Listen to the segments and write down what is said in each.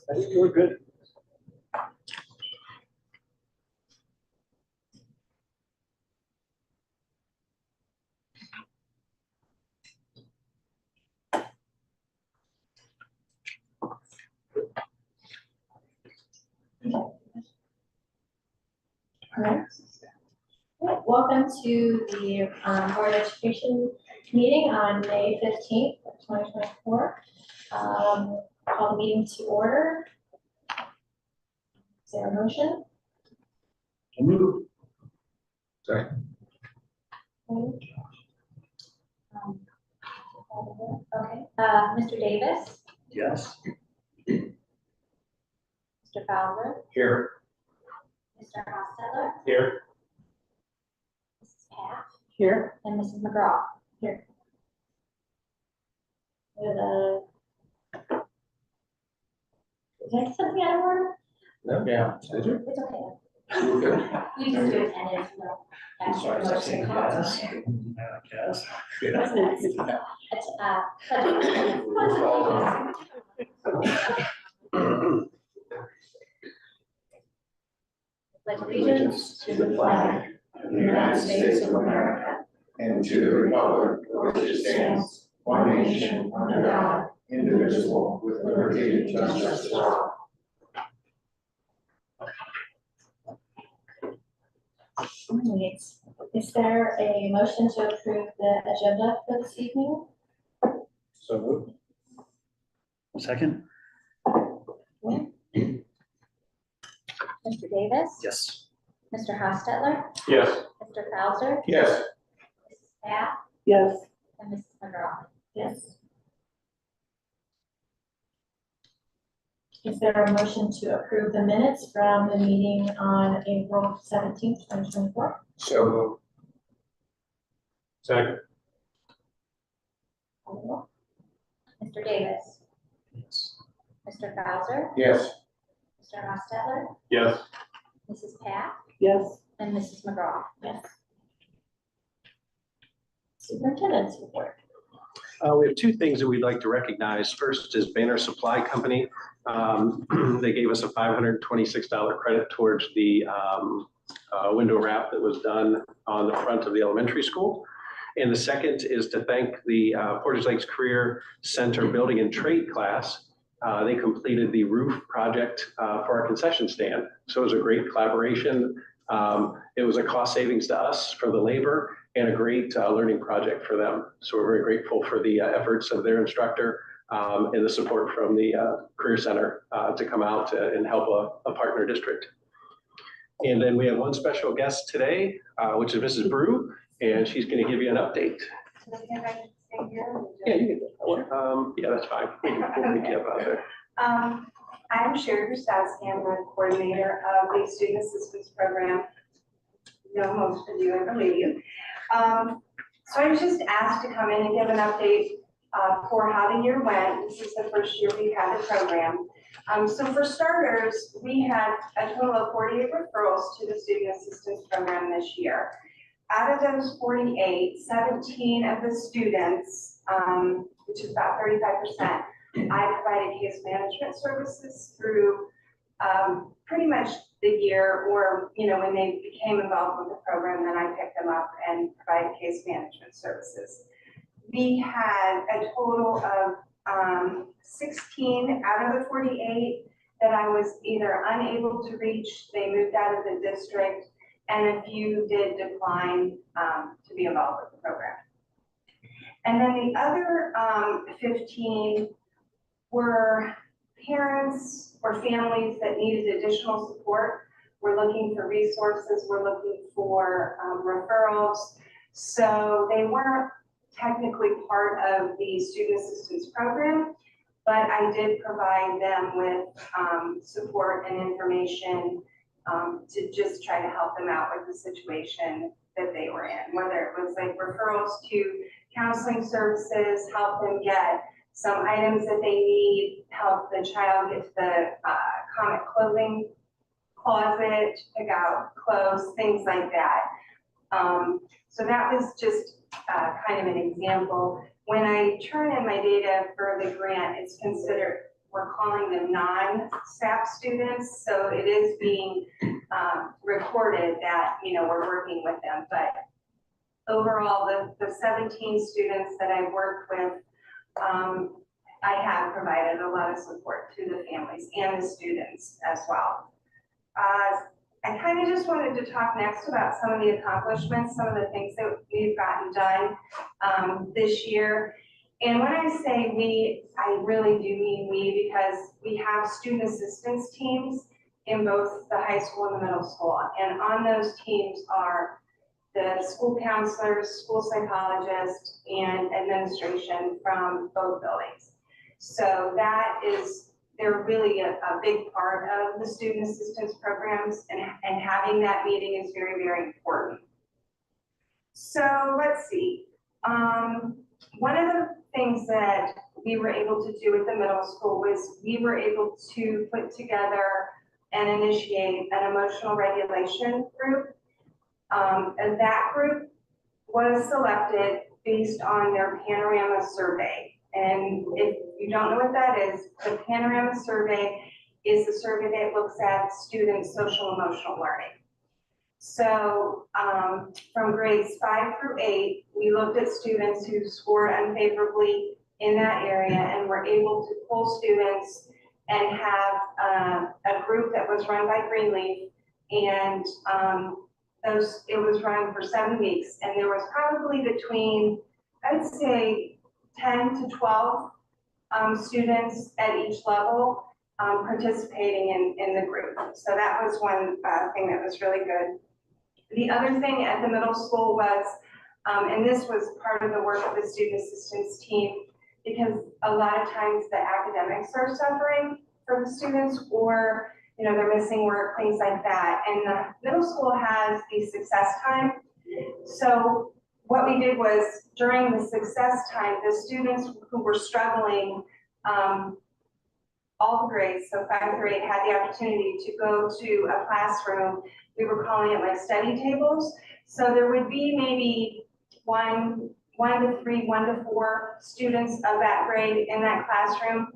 I think you were good. Welcome to the Board of Education meeting on May 15th, 2024. Call the meeting to order. Is there a motion? Move. Sorry. Okay. Mr. Davis? Yes. Mr. Fowler? Here. Mr. Hostetler? Here. Mrs. Paff? Here. And Mrs. McGraw? Here. With a... Did I get something out of order? No, yeah. Did you? It's okay. Okay. We just do attendance, Sorry, I was saying yes. Yes. Pledge allegiance to the flag of the United States of America And to the republic for which it stands, one nation, under God, indivisible, with liberty and justice for all. Is there a motion to approve the agenda for this evening? So moved. Second? Mr. Davis? Yes. Mr. Hostetler? Yes. Mr. Fowler? Yes. Mrs. Paff? Yes. And Mrs. McGraw? Yes. Is there a motion to approve the minutes from the meeting on April 17th, 2024? So moved. Second? Mr. Davis? Yes. Mr. Fowler? Yes. Mr. Hostetler? Yes. Mrs. Paff? Yes. And Mrs. McGraw? Yes. Superintendent's report. We have two things that we'd like to recognize. First is Banner Supply Company. They gave us a $526 credit towards the window wrap that was done on the front of the elementary school. And the second is to thank the Portage Lakes Career Center Building and Trade class. They completed the roof project for our concession stand. So it was a great collaboration. It was a cost savings to us for the labor and a great learning project for them. So we're very grateful for the efforts of their instructor and the support from the Career Center to come out and help a partner district. And then we have one special guest today, which is Mrs. Brew, and she's going to give you an update. Yeah, you can do that. Yeah, that's fine. We'll pick you up out there. I'm Sherry Grostowski. I'm the coordinator of the Student Assistance Program. Know most of you, I believe. So I was just asked to come in and give an update for how the year went. This is the first year we've had the program. So for starters, we had a total of 48 referrals to the Student Assistance Program this year. Out of those 48, 17 of the students, which is about 35%, I provided case management services through pretty much the year, or when they became involved with the program, then I picked them up and provided case management services. We had a total of 16 out of the 48 that I was either unable to reach, they moved out of the district, and a few did decline to be involved with the program. And then the other 15 were parents or families that needed additional support. We're looking for resources, we're looking for referrals. So they weren't technically part of the student assistance program, but I did provide them with support and information to just try to help them out with the situation that they were in, whether it was like referrals to counseling services, help them get some items that they need, help the child get to the comic clothing closet, pick out clothes, things like that. So that was just kind of an example. When I turn in my data for the grant, it's considered we're calling them non-SAP students. So it is being recorded that, you know, we're working with them. But overall, the 17 students that I've worked with, I have provided a lot of support to the families and the students as well. I kind of just wanted to talk next about some of the accomplishments, some of the things that we've gotten done this year. And when I say we, I really do mean we, because we have student assistance teams in both the high school and the middle school. And on those teams are the school counselors, school psychologists, and administration from both buildings. So that is, they're really a big part of the student assistance programs, and having that meeting is very, very important. So let's see. One of the things that we were able to do at the middle school was we were able to put together and initiate an emotional regulation group. And that group was selected based on their Panorama survey. And if you don't know what that is, the Panorama survey is the survey that looks at students' social emotional learning. So from grades 5 through 8, we looked at students who scored unfavorably in that area, and were able to pull students and have a group that was run by Greenleaf, and it was run for 7 weeks, and there was probably between, I'd say, 10 to 12 students at each level participating in the group. So that was one thing that was really good. The other thing at the middle school was, and this was part of the work of the student assistance team, because a lot of times the academics are suffering for the students, or you know, they're missing work, things like that. And the middle school has the success time. So what we did was, during the success time, the students who were struggling, all the grades, so 5 through 8, had the opportunity to go to a classroom. We were calling it like study tables. So there would be maybe one to 3, 1 to 4 students of that grade in that classroom.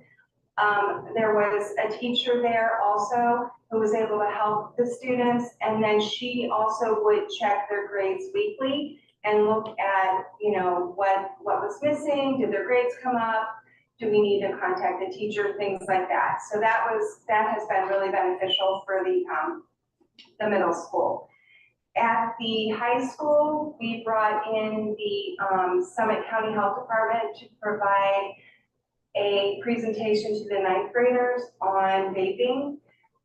There was a teacher there also who was able to help the students, and then she also would check their grades weekly and look at, you know, what was missing, did their grades come up, do we need to contact the teacher, things like that. So that has been really beneficial for the middle school. At the high school, we brought in the Summit County Health Department to provide a presentation to the 9th graders on vaping.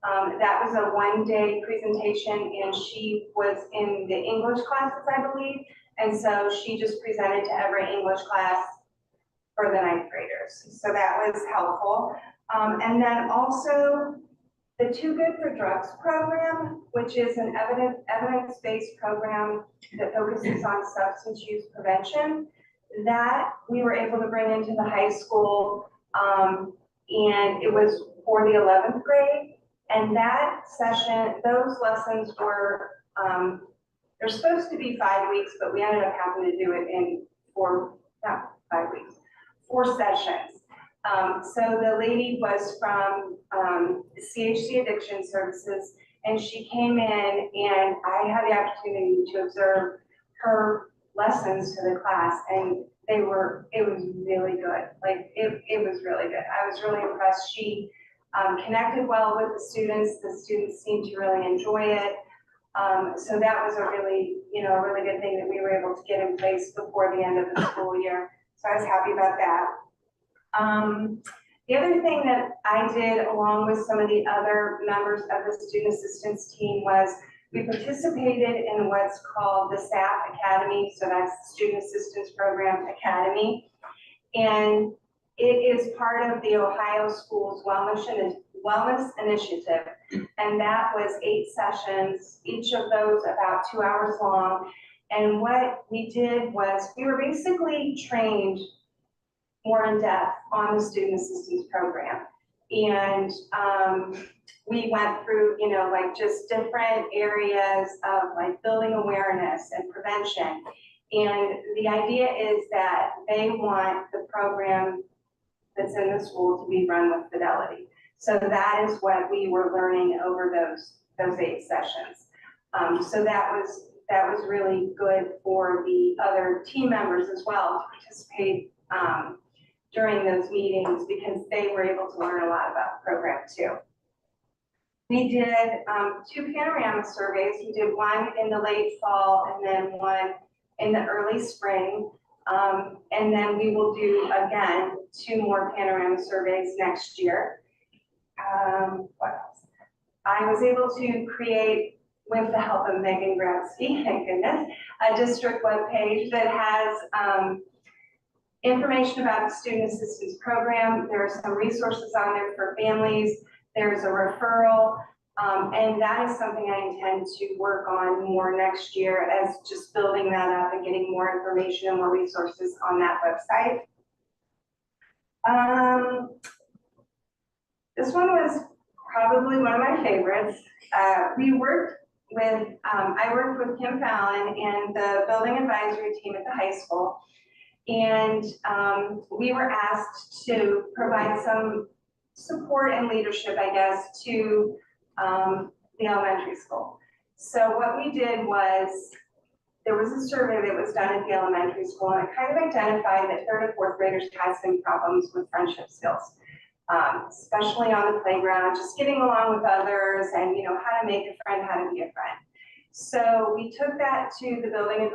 That was a 1-day presentation, and she was in the English classes, I believe. And so she just presented to every English class for the 9th graders. So that was helpful. And then also the Too Good for Drugs program, which is an evidence-based program that focuses on substance use prevention, that we were able to bring into the high school, and it was for the 11th grade. And that session, those lessons were, they're supposed to be 5 weeks, but we ended up having to do it in 4 sessions. So the lady was from CHC Addiction Services, and she came in, and I had the opportunity to observe her lessons to the class, and it was really good. Like, it was really good. I was really impressed. She connected well with the students. The students seemed to really enjoy it. So that was a really good thing that we were able to get in place before the end of the school year. So I was happy about that. The other thing that I did, along with some of the other members of the student assistance team, was we participated in what's called the SAP Academy. So that's the Student Assistance Program Academy. And it is part of the Ohio Schools Wellness Initiative. And that was 8 sessions, each of those about 2 hours long. And what we did was we were basically trained more in depth on the student assistance program. And we went through, like just different areas of like building awareness and prevention. And the idea is that they want the program that's in the school to be run with fidelity. So that is what we were learning over those 8 sessions. So that was really good for the other team members as well to participate during those meetings, because they were able to learn a lot about the program too. We did 2 panorama surveys. We did one in the late fall and then one in the early spring. And then we will do, again, 2 more panorama surveys next year. What else? I was able to create, with the help of Megan Grabsky, thank goodness, a district webpage that has information about the Student Assistance Program. There are some resources on there for families. There's a referral, and that is something I intend to work on more next year, as just building that up and getting more information and more resources on that website. This one was probably one of my favorites. We worked with, I worked with Kim Fallon and the building advisory team at the high school. And we were asked to provide some support and leadership, I guess, to the elementary school. So what we did was, there was a survey that was done at the elementary school, and it kind of identified that 3rd and 4th graders had some problems with friendship skills, especially on the playground, just getting along with others and, you know, how to make a friend, how to be a friend. So we took that to the building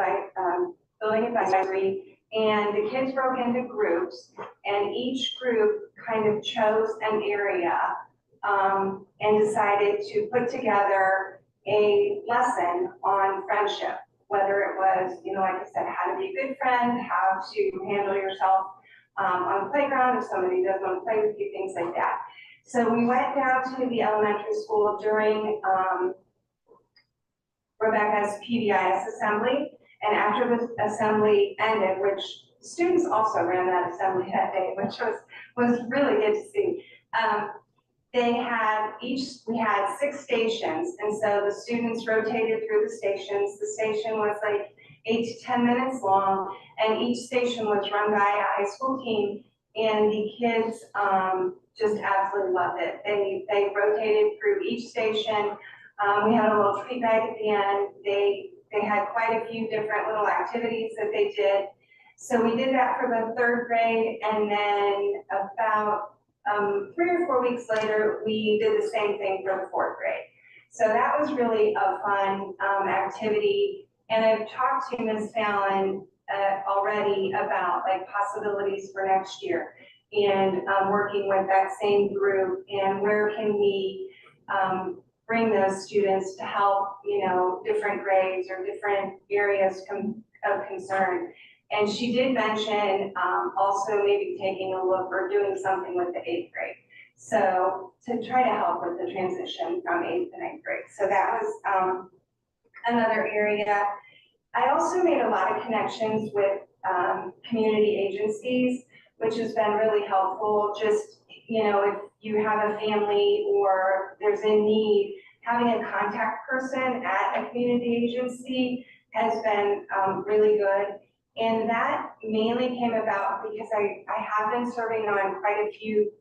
advisory, and the kids broke into groups, and each group kind of chose an area and decided to put together a lesson on friendship, whether it was, you know, like I said, how to be a good friend, how to handle yourself on the playground if somebody doesn't want to play with you, things like that. So we went down to the elementary school during Rebecca's PBIS assembly, and after the assembly ended, which students also ran that assembly that day, which was really good to see. We had 6 stations, and so the students rotated through the stations. The station was like 8 to 10 minutes long, and each station was run by a high school team, and the kids just absolutely loved it. They rotated through each station. We had a little treat bag at the end. They had quite a few different little activities that they did. So we did that for the 3rd grade, and then about 3 or 4 weeks later, we did the same thing for the 4th grade. So that was really a fun activity. And I've talked to Ms. Fallon already about like possibilities for next year, and working with that same group, and where can we bring those students to help, you know, different grades or different areas of concern. And she did mention also maybe taking a look or doing something with the 8th grade. So to try to help with the transition from 8th to 9th grade. So that was another area. I also made a lot of connections with community agencies, which has been really helpful. Just, you know, if you have a family or there's a need, having a contact person at a community agency has been really good. And that mainly came about because I have been serving on quite a few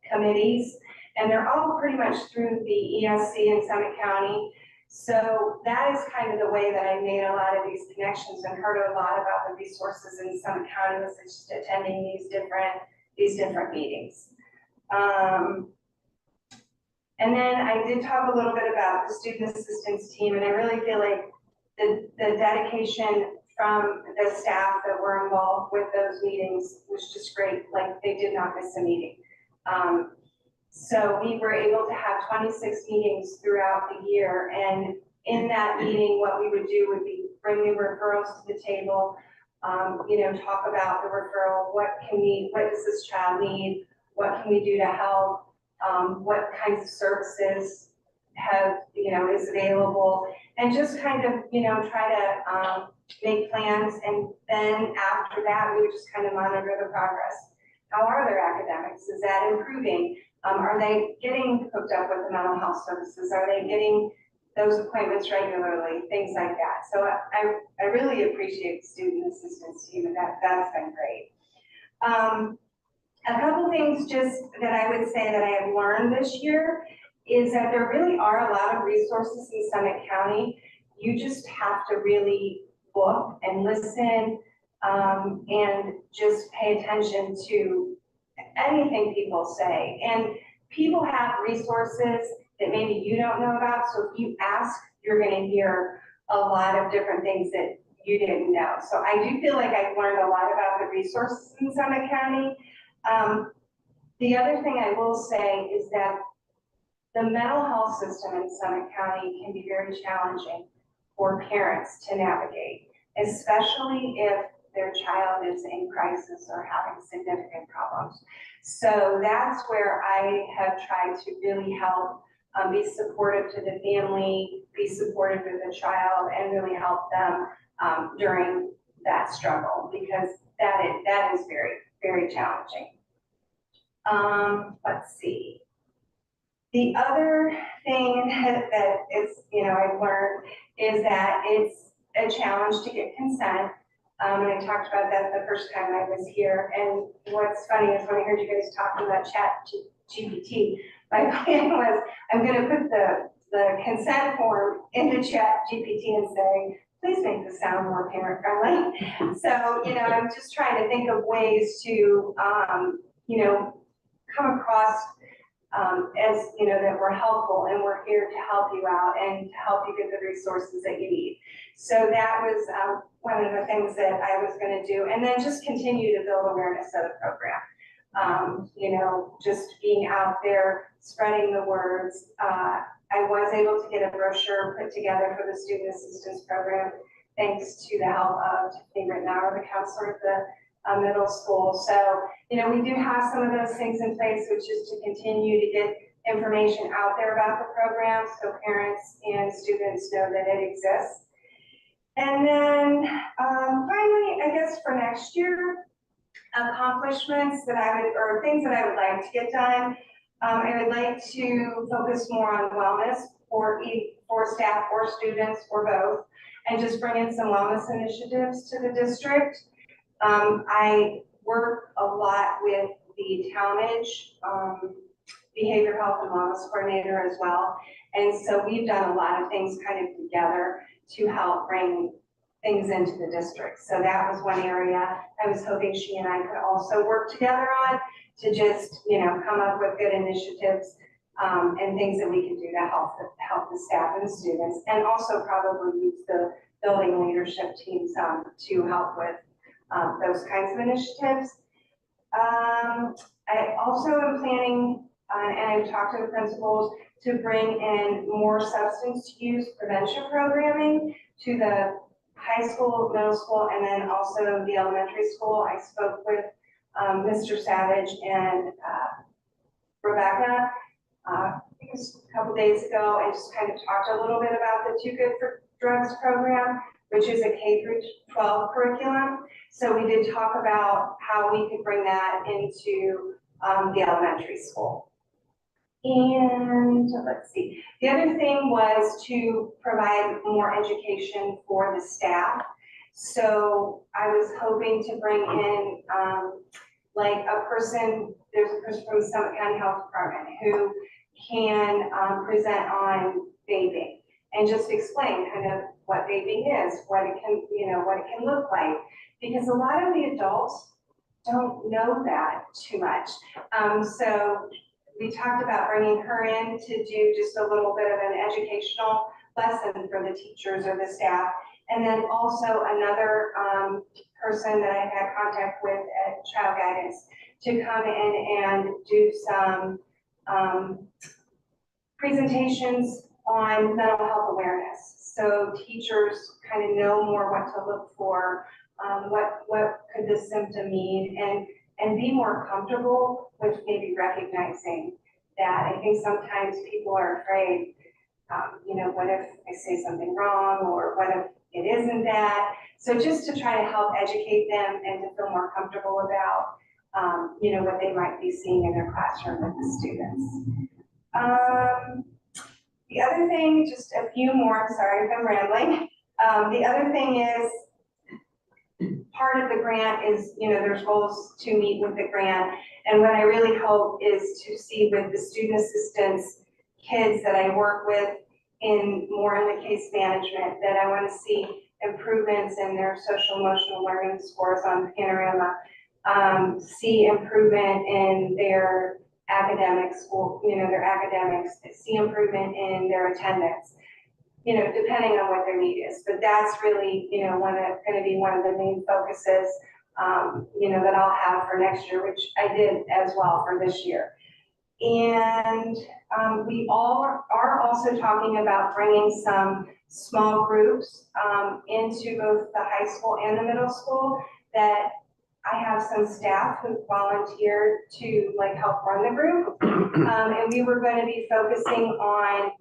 committees, and they're all pretty much through the ESC in Summit County. So that is kind of the way that I made a lot of these connections and heard a lot about the resources in Summit County, was just attending these different meetings. And then I did talk a little bit about the student assistance team, and I really feel like the dedication from the staff that were involved with those meetings was just great. Like, they did not miss a meeting. So we were able to have 26 meetings throughout the year, and in that meeting, what we would do would be bring the referrals to the table, you know, talk about the referral, what does this child need, what can we do to help, what kinds of services is available, and just kind of, you know, try to make plans. And then after that, we would just kind of monitor the progress. How are their academics? Is that improving? Are they getting hooked up with the mental health services? Are they getting those appointments regularly? Things like that. So I really appreciate the student assistance team, and that's been great. A couple things just that I would say that I have learned this year is that there really are a lot of resources in Summit County. You just have to really look and listen, and just pay attention to anything people say. And people have resources that maybe you don't know about, so if you ask, you're gonna hear a lot of different things that you didn't know. So I do feel like I've learned a lot about the resources in Summit County. The other thing I will say is that the mental health system in Summit County can be very challenging for parents to navigate, especially if their child is in crisis or having significant problems. So that's where I have tried to really help be supportive to the family, be supportive to the child, and really help them during that struggle, because that is very, very challenging. Let's see. The other thing that is, I've learned is that it's a challenge to get consent. And I talked about that the first time I was here. And what's funny is when I heard you guys talking about GPT, my plan was I'm going to put the consent form into GPT and say, please make this sound more parent friendly. So, I'm just trying to think of ways to, come across as, that we're helpful and we're here to help you out and to help you get the resources that you need. So that was one of the things that I was going to do. And then just continue to build awareness of the program. Just being out there, spreading the words. I was able to get a brochure put together for the Student Assistance Program, thanks to the help of Tiffany Rittenauer, the counselor at the middle school. So, we do have some of those things in place, which is to continue to get information out there about the program so parents and students know that it exists. And then finally, I guess for next year, accomplishments that or things that I would like to get done. I would like to focus more on wellness for staff or students or both, and just bring in some wellness initiatives to the district. I work a lot with the Talmadge Behavior Health and Wellness Coordinator as well. And so we've done a lot of things kind of together to help bring things into the district. So that was one area I was hoping she and I could also work together on to just, come up with good initiatives and things that we can do to help the staff and the students, and also probably use the building leadership teams to help with those kinds of initiatives. I also am planning, and I've talked to the principals, to bring in more substance use prevention programming to the high school, middle school, and then also the elementary school. I spoke with Mr. Savage and Rebecca, I think it was a couple days ago, and just kind of talked a little bit about the Too Good for Drugs program, which is a K-12 curriculum. So we did talk about how we could bring that into the elementary school. And let's see, the other thing was to provide more education for the staff. So I was hoping to bring in there's a person from the Summit County Health Department who can present on vaping and just explain kind of what vaping is, what it can look like, because a lot of the adults don't know that too much. So we talked about bringing her in to do just a little bit of an educational lesson for the teachers or the staff. And then also another person that I had contact with at Child Guidance to come in and do some presentations on mental health awareness. So teachers kind of know more what to look for, what could this symptom mean, and be more comfortable with maybe recognizing that. I think sometimes people are afraid, what if I say something wrong, or what if it isn't that? So just to try to help educate them and to feel more comfortable about, what they might be seeing in their classroom with the students. The other thing, just a few more, sorry if I'm rambling. The other thing is, part of the grant is, there's goals to meet with the grant. And what I really hope is to see with the student assistance kids that I work with more in the case management, that I want to see improvements in their social emotional learning scores on Panorama, see improvement in their academic school, their academics, see improvement in their attendance, depending on what their need is. But that's really, going to be one of the main focuses, that I'll have for next year, which I did as well for this year. And we all are also talking about bringing some small groups into both the high school and the middle school, that I have some staff who volunteered to help run the group. And we were going to be focusing on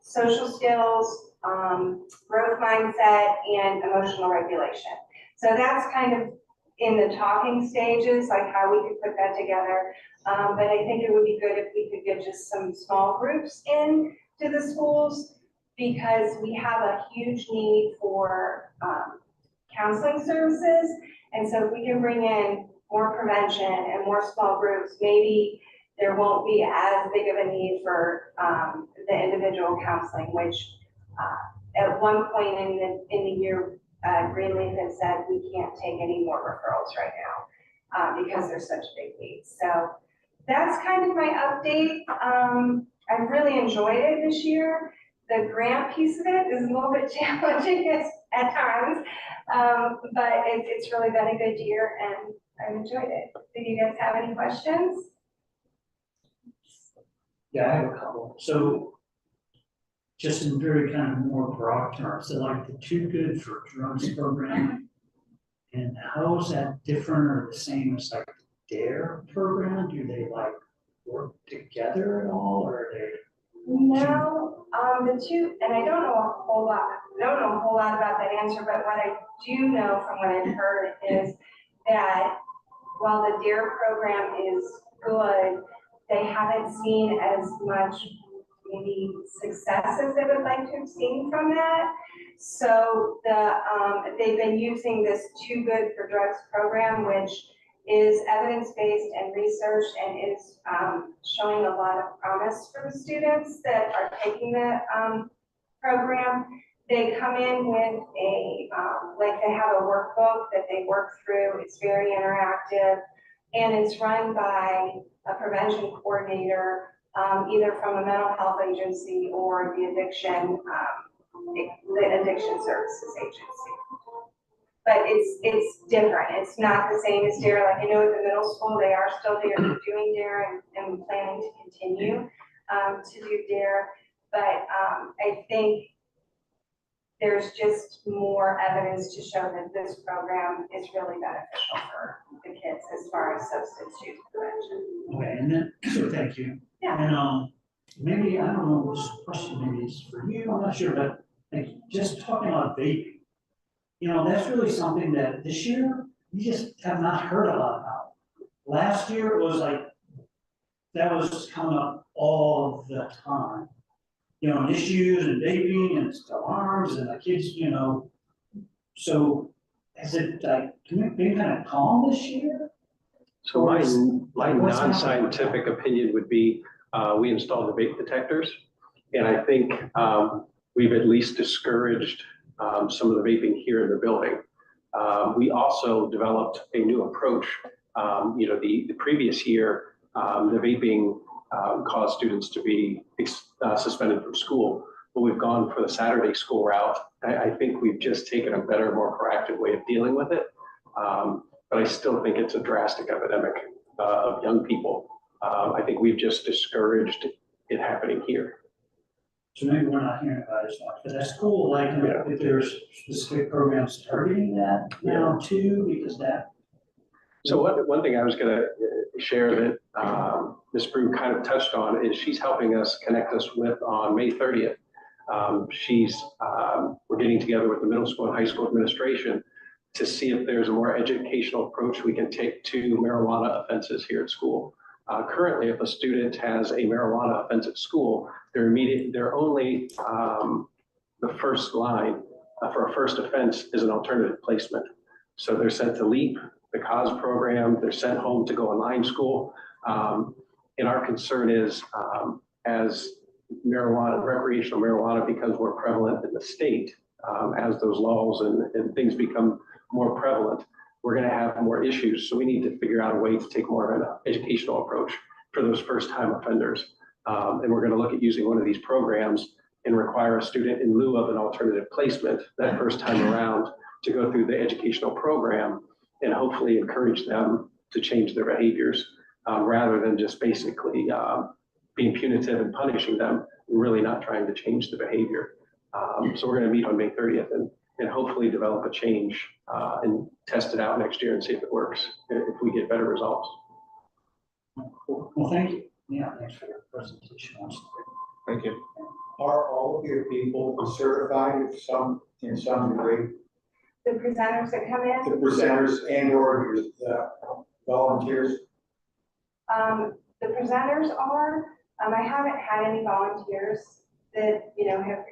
social skills, growth mindset, and emotional regulation. So that's kind of in the talking stages, how we could put that together. But I think it would be good if we could get just some small groups in to the schools, because we have a huge need for counseling services. And so if we can bring in more prevention and more small groups, maybe there won't be as big of a need for the individual counseling, which at one point in the year, Greenleaf had said we can't take any more referrals right now because there's such a big need. So that's kind of my update. I've really enjoyed it this year. The grant piece of it is a little bit challenging at times, but it's really been a good year and I've enjoyed it. Do you guys have any questions? Yeah, I have a couple. So just in very kind of more broad terms, so like the Too Good for Drugs program, and how is that different or the same as like the DARE program? Do they work together at all, or are they? No, the two, and I don't know a whole lot about that answer, but what I do know from what I've heard is that while the DARE program is good, they haven't seen as much maybe success as they would like to have seen from that. So they've been using this Too Good for Drugs program, which is evidence-based and researched and is showing a lot of promise for the students that are taking the program. They come in with they have a workbook that they work through. It's very interactive, and it's run by a prevention coordinator, either from a mental health agency or the addiction services agency. But it's different. It's not the same as DARE. I know at the middle school, they are still doing DARE and planning to continue to do DARE. But I think there's just more evidence to show that this program is really beneficial for the kids as far as substance use prevention. Okay, and then, so thank you. Yeah. And maybe, I don't know, this question maybe is for you, I'm not sure, but just talking about vaping, that's really something that this year, we just have not heard a lot about. Last year, it was that was coming up all the time. And issues and vaping and alarms and the kids, so has it been kind of calm this year? So my non-scientific opinion would be, we installed the vape detectors, and I think we've at least discouraged some of the vaping here in the building. We also developed a new approach. The previous year, the vaping caused students to be suspended from school, but we've gone for the Saturday school route. I think we've just taken a better, more proactive way of dealing with it. But I still think it's a drastic epidemic of young people. I think we've just discouraged it happening here. So maybe we're not hearing about it as much, but that's cool, if there's specific programs targeting that now too, because that. So one thing I was gonna share that Ms. Brew kind of touched on is she's helping us connect us with on May 30th. We're getting together with the middle school and high school administration to see if there's a more educational approach we can take to marijuana offenses here at school. Currently, if a student has a marijuana offense at school, they're only the first line for a first offense is an alternative placement. So they're sent to LEAP, the CAUSE program, they're sent home to go online school. And our concern is as marijuana, recreational marijuana becomes more prevalent in the state, as those laws and things become more prevalent, we're going to have more issues. So we need to figure out a way to take more of an educational approach for those first-time offenders. And we're going to look at using one of these programs and require a student in lieu of an alternative placement that first time around to go through the educational program and hopefully encourage them to change their behaviors rather than just basically being punitive and punishing them, and really not trying to change the behavior. So we're going to meet on May 30th and hopefully develop a change and test it out next year and see if it works, if we get better results. Well, thank you. Yeah, thanks for your presentation. Thank you. Are all of your people certified in some degree? The presenters that come in, The presenters and or the volunteers? the presenters are, I haven't had any volunteers that, have,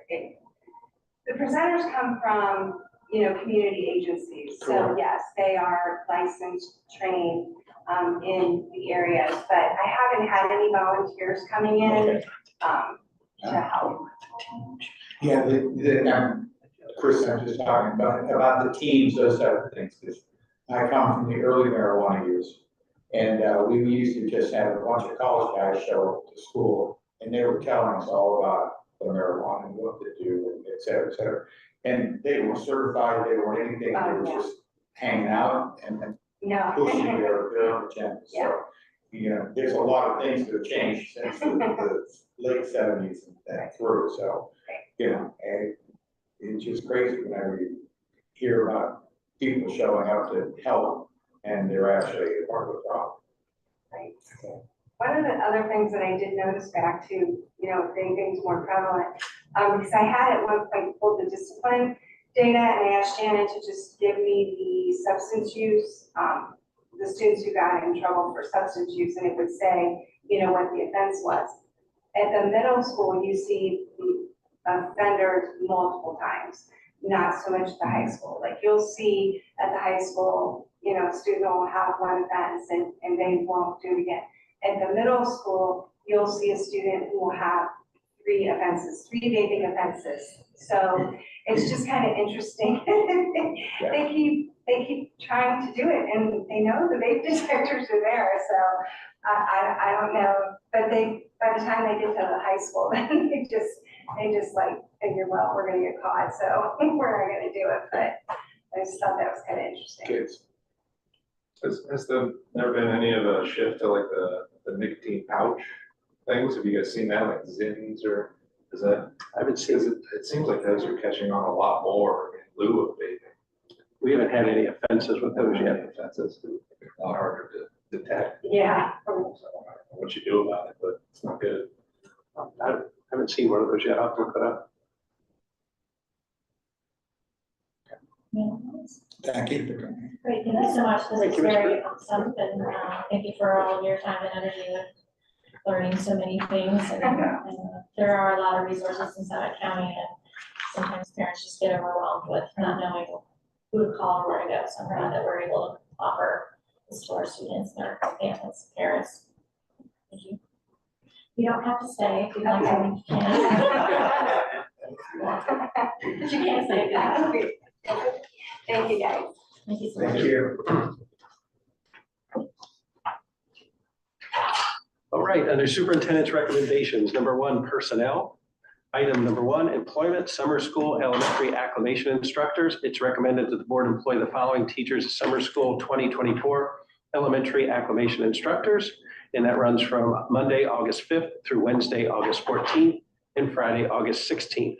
the presenters come from, community agencies. So Correct. yes, they are licensed, trained, in the areas, but I haven't had any volunteers coming in, to help. Yeah, Chris, I'm just talking about the teams, those type of things, because I come from the early marijuana years. And we used to just have a bunch of college guys show up to school, and they were telling us all about the marijuana and what to do, and et cetera, et cetera. And they were certified, they weren't anything, they were Yeah. just hanging out and No. pushing their own agenda. So, there's a lot of things that have changed since the late 70s and through. So, and it's just crazy whenever you hear about people showing up to help and they're actually part of the problem. Right. One of the other things that I did notice back to, things more prevalent, because I had at one point pulled the discipline data and I asked Shannon to just give me the substance use, the students who got in trouble for substance use, and it would say, what the offense was. At the middle school, you see the offenders multiple times, not so much the high school. Like you'll see at the high school, a student will have one offense and they won't do it again. At the middle school, you'll see a student who will have 3 offenses, 3 vaping offenses. So it's just kind of interesting. They keep trying to do it, and they know the vape detectors are there. So I don't know, but by the time they get to the high school, then they just like figure, well, we're going to get caught, so we're not going to do it. But I just thought that was kind of interesting. Kids. Has there never been any of a shift to like the nicotine pouch things? Have you guys seen that, like Zins, or is that? I haven't seen Because it seems like those are catching on a lot more in lieu of vaping. We haven't had any offenses with those yet. Offenses, a lot harder to detect. Yeah. So I don't know what you do about it, but it's not good. I haven't seen one of those yet. I'll have to look it up. Thank you. Great, thank you so much. This Thank is you, Ms. very awesome, and thank you for all of your time and energy with learning so many things. And there are a lot of resources in Summit County, and sometimes parents just get overwhelmed with not knowing who to call or where to go. So I'm glad that we're able to offer this to our students and our families, parents. Thank you. You don't have to stay if you'd like to, you can. But you can't say that. Thank you, guys. Thank you so much. Thank you. All right, under superintendent's recommendations, number 1, personnel. Item number 1, employment, summer school, elementary acclimation instructors. It's recommended that the board employ the following teachers as summer school 2024 elementary acclimation instructors. And that runs from Monday, August 5th through Wednesday, August 14th and Friday, August 16th.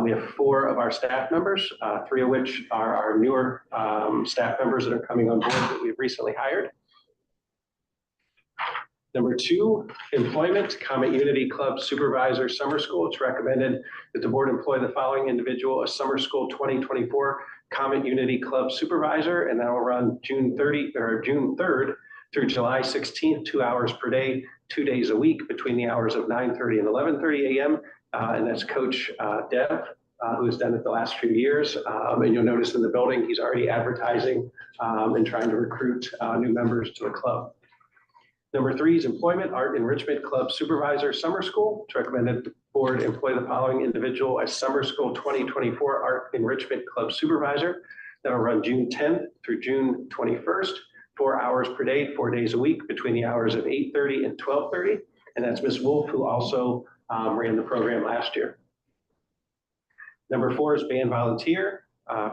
We have 4 of our staff members, 3 of which are our newer staff members that are coming on board that we've recently hired. Number 2, employment, Comet Unity Club Supervisor Summer School. It's recommended that the board employ the following individual as Summer School 2024 Comet Unity Club Supervisor, and that will run June 3rd through July 16th, 2 hours per day, 2 days a week between the hours of 9:30 and 11:30 a.m. And that's Coach Deb who has done it the last few years. And you'll notice in the building, he's already advertising and trying to recruit new members to the club. Number 3 is employment, Art Enrichment Club Supervisor Summer School. It's recommended the board employ the following individual as Summer School 2024 Art Enrichment Club Supervisor. That'll run June 10th through June 21st, 4 hours per day, 4 days a week, between the hours of 8:30 and 12:30. And that's Ms. Wolf, who also ran the program last year. Number 4 is band volunteer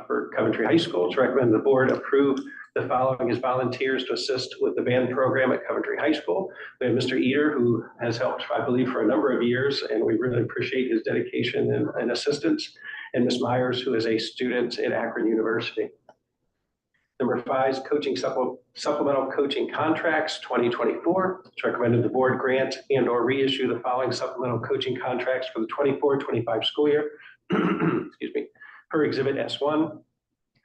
for Coventry High School. It's recommended the board approve the following as volunteers to assist with the band program at Coventry High School. We have Mr. Eater, who has helped, I believe, for a number of years, and we really appreciate his dedication and assistance. And Ms. Myers, who is a student at Akron University. Number 5 is coaching supplemental coaching contracts 2024. It's recommended the board grant and or reissue the following supplemental coaching contracts for the 24-25 school year. Excuse me. Per Exhibit S1,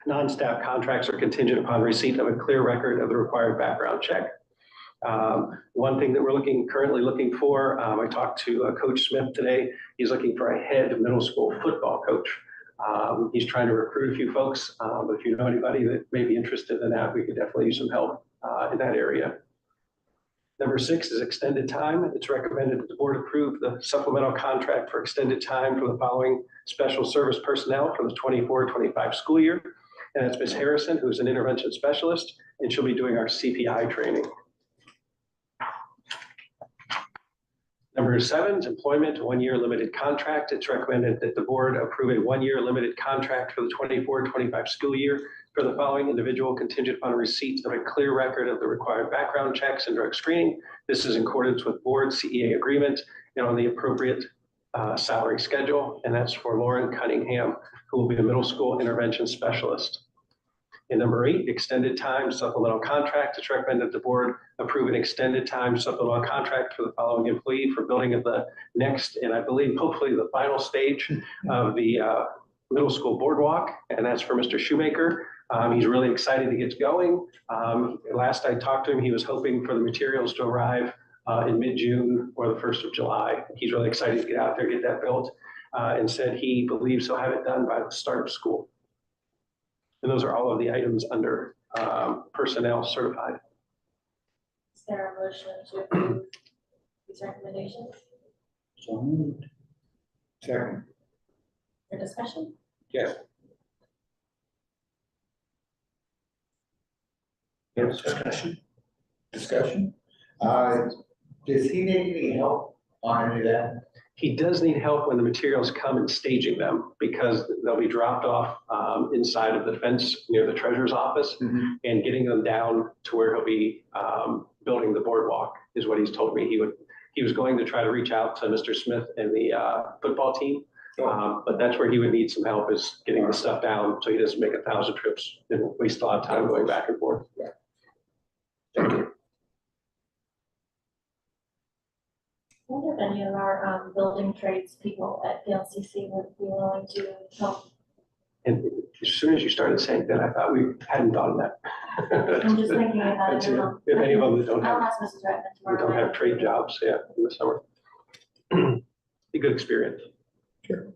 non-staff contracts are contingent upon receipt of a clear record of the required background check. One thing that we're currently looking for, I talked to Coach Smith today. He's looking for a head middle school football coach. He's trying to recruit a few folks, but if you know anybody that may be interested in that, we could definitely use some help in that area. Number 6 is extended time. It's recommended that the board approve the supplemental contract for extended time for the following special service personnel for the 24-25 school year. And that's Ms. Harrison, who's an intervention specialist, and she'll be doing our CPI training. Number 7 is employment, 1-year limited contract. It's recommended that the board approve a 1-year limited contract for the 24-25 school year for the following individual contingent upon receipt of a clear record of the required background checks and drug screening. This is in accordance with board CEA agreement and on the appropriate salary schedule. And that's for Lauren Cunningham, who will be a middle school intervention specialist. And number 8, extended time supplemental contract. It's recommended the board approve an extended time supplemental contract for the following employee for building of the next, and I believe hopefully the final stage of the middle school boardwalk. And that's for Mr. Shoemaker. He's really excited to get going. Last I talked to him, he was hoping for the materials to arrive in mid-June or the 1st of July. He's really excited to get out there, get that built, and said he believes he'll have it done by the start of school. And those are all of the items under personnel certified. Is there a motion to approve these recommendations? So moved. Second. For discussion? Yes. Yes, discussion. Discussion. Does he need any help on any of that? He does need help when the materials come in staging them, because they'll be dropped off inside of the fence near the treasurer's office, and getting them down to where he'll be building the boardwalk is what he's told me. He was going to try to reach out to Mr. Smith and the football team, but that's where he would need some help, is getting the stuff down so he doesn't make 1,000 trips and waste a lot of time going back and forth. Thank you. I wonder if any of our building trades people at the LCC would be willing to help. And as soon as you started saying that, I thought we hadn't thought of that. I'm just thinking about it now. If any of them that I'll don't ask Mrs. Redmond have tomorrow. trade jobs, yeah, in the summer. Be a good experience. Sure.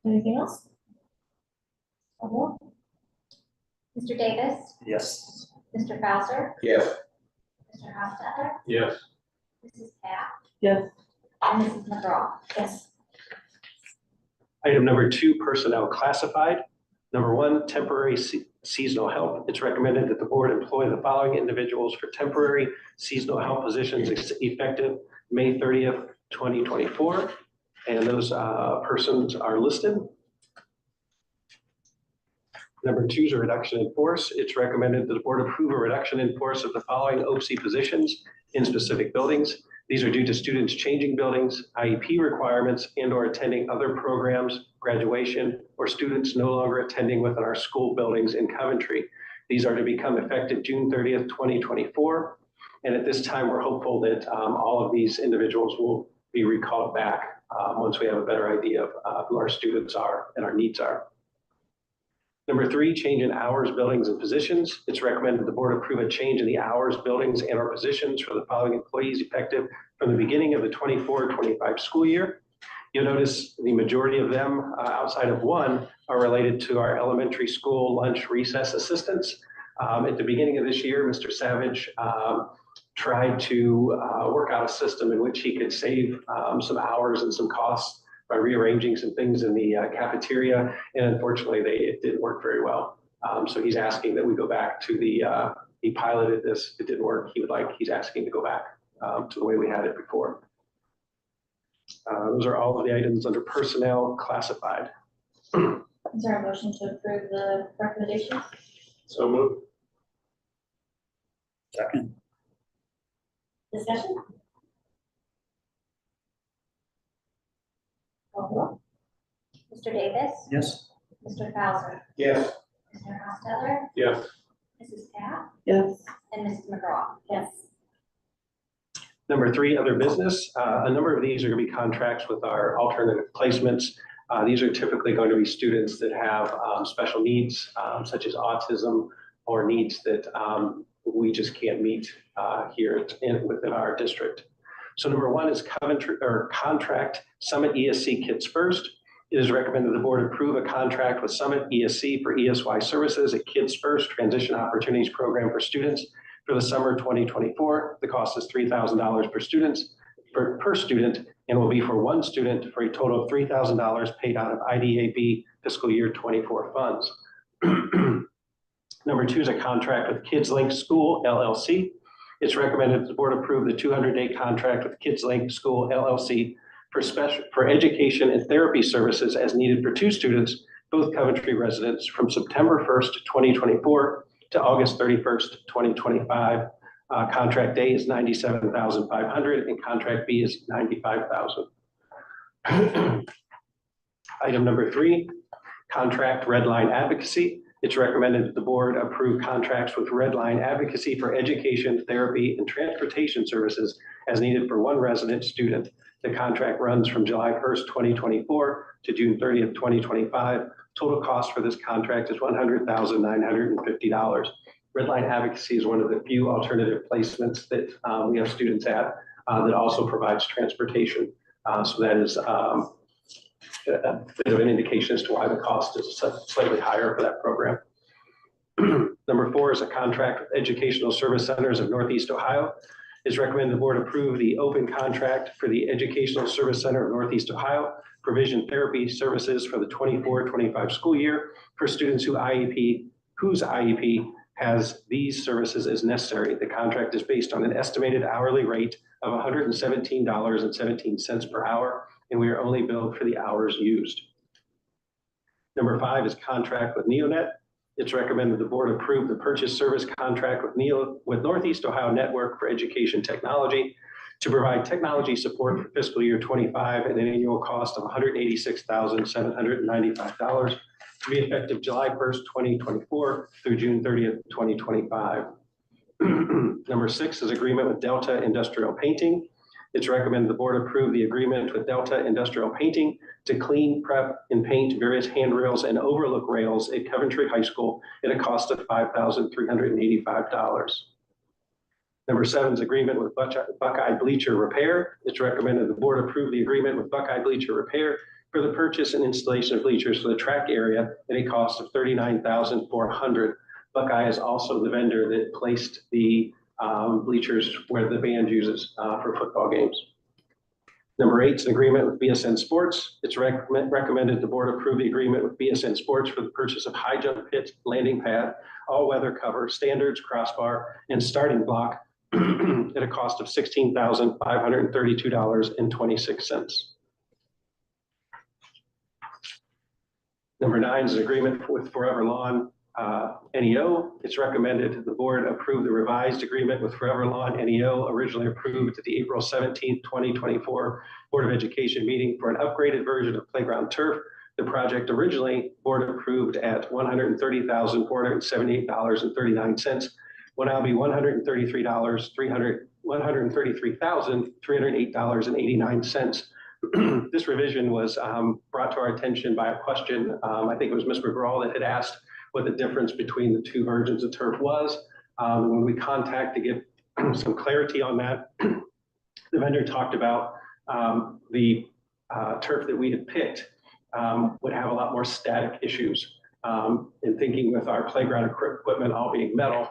Anything else? Okay. Mr. Davis, Yes. Mr. Bowser, Yes. Mr. Hostetler, Yes. Mrs. Pat, Yes. and Mrs. McGraw. Yes. Item number 2, personnel classified. Number 1, temporary seasonal help. It's recommended that the board employ the following individuals for temporary seasonal help positions effective May 30th, 2024. And those persons are listed. Number 2 is a reduction in force. It's recommended that the board approve a reduction in force of the following OPSI positions in specific buildings. These are due to students changing buildings, IEP requirements, and or attending other programs, graduation, or students no longer attending within our school buildings in Coventry. These are to become effective June 30th, 2024. And at this time, we're hopeful that all of these individuals will be recalled back once we have a better idea of who our students are and our needs are. Number 3, change in hours, buildings, and positions. It's recommended the board approve a change in the hours, buildings, and or positions for the following employees effective from the beginning of the 24-25 school year. You'll notice the majority of them, outside of one, are related to our elementary school lunch recess assistance. At the beginning of this year, Mr. Savage tried to work out a system in which he could save some hours and some costs by rearranging some things in the cafeteria, and unfortunately, it didn't work very well. So he's asking that we go back to he piloted this, it didn't work. He's asking to go back to the way we had it before. Those are all of the items under personnel classified. Is there a motion to approve the recommendations? So moved. Second. Discussion? Call the roll. Mr. Davis. Yes. Mr. Bowser. Yes. Mr. Hostetler. Yes. Mrs. Pat. Yes. And Mrs. McGraw. Yes. Number 3, other business. A number of these are going to be contracts with our alternative placements. These are typically going to be students that have special needs, such as autism, or needs that we just can't meet here within our district. So number 1 is Coventry contract Summit ESC Kids First. It is recommended the board approve a contract with Summit ESC for ESY services at Kids First Transition Opportunities Program for students for the summer 2024. The cost is $3,000 per student, and will be for one student for a total of $3,000 paid out of IDAB fiscal year 24 funds. Number 2 is a contract with Kids Link School LLC. It's recommended the board approve the 200-day contract with Kids Link School LLC for education and therapy services as needed for 2 students, both Coventry residents, from September 1st, 2024 to August 31st, 2025. Contract A is $97,500 and contract B is $95,000. Item number 3, contract Redline Advocacy. It's recommended that the board approve contracts with Redline Advocacy for education, therapy, and transportation services as needed for one resident student. The contract runs from July 1st, 2024 to June 30th, 2025. Total cost for this contract is $100,950. Redline Advocacy is one of the few alternative placements that we have students at that also provides transportation. So that is a bit of an indication as to why the cost is slightly higher for that program. Number 4 is a contract with Educational Service Centers of Northeast Ohio. It's recommended the board approve the open contract for the Educational Service Center of Northeast Ohio provision therapy services for the 24-25 school year for students whose IEP has these services as necessary. The contract is based on an estimated hourly rate of $117.17 per hour, and we are only billed for the hours used. Number 5 is contract with Neonet. It's recommended the board approve the purchase service contract with Northeast Ohio Network for Education Technology to provide technology support for fiscal year 25 at an annual cost of $186,795 to be effective July 1st, 2024 through June 30th, 2025. Number 6 is agreement with Delta Industrial Painting. It's recommended the board approve the agreement with Delta Industrial Painting to clean, prep, and paint various handrails and overlook rails at Coventry High School at a cost of $5,385. Number 7 is agreement with Buckeye Bleacher Repair. It's recommended the board approve the agreement with Buckeye Bleacher Repair for the purchase and installation of bleachers for the track area at a cost of $39,400. Buckeye is also the vendor that placed the bleachers where the band uses for football games. Number 8 is an agreement with BSN Sports. It's recommended the board approve the agreement with BSN Sports for the purchase of high jump pit, landing pad, all-weather cover, standards, crossbar, and starting block at a cost of $16,532.26. Number 9 is an agreement with Forever Lawn NEO. It's recommended the board approve the revised agreement with Forever Lawn NEO, originally approved at the April 17th, 2024 Board of Education meeting for an upgraded version of playground turf. The project originally board approved at $130,478.39 will now be $133,308.89. This revision was brought to our attention by a question. I think it was Ms. McGraw that had asked what the difference between the 2 versions of turf was. When we contacted to get some clarity on that, the vendor talked about the turf that we had picked would have a lot more static issues. In thinking with our playground equipment all being metal,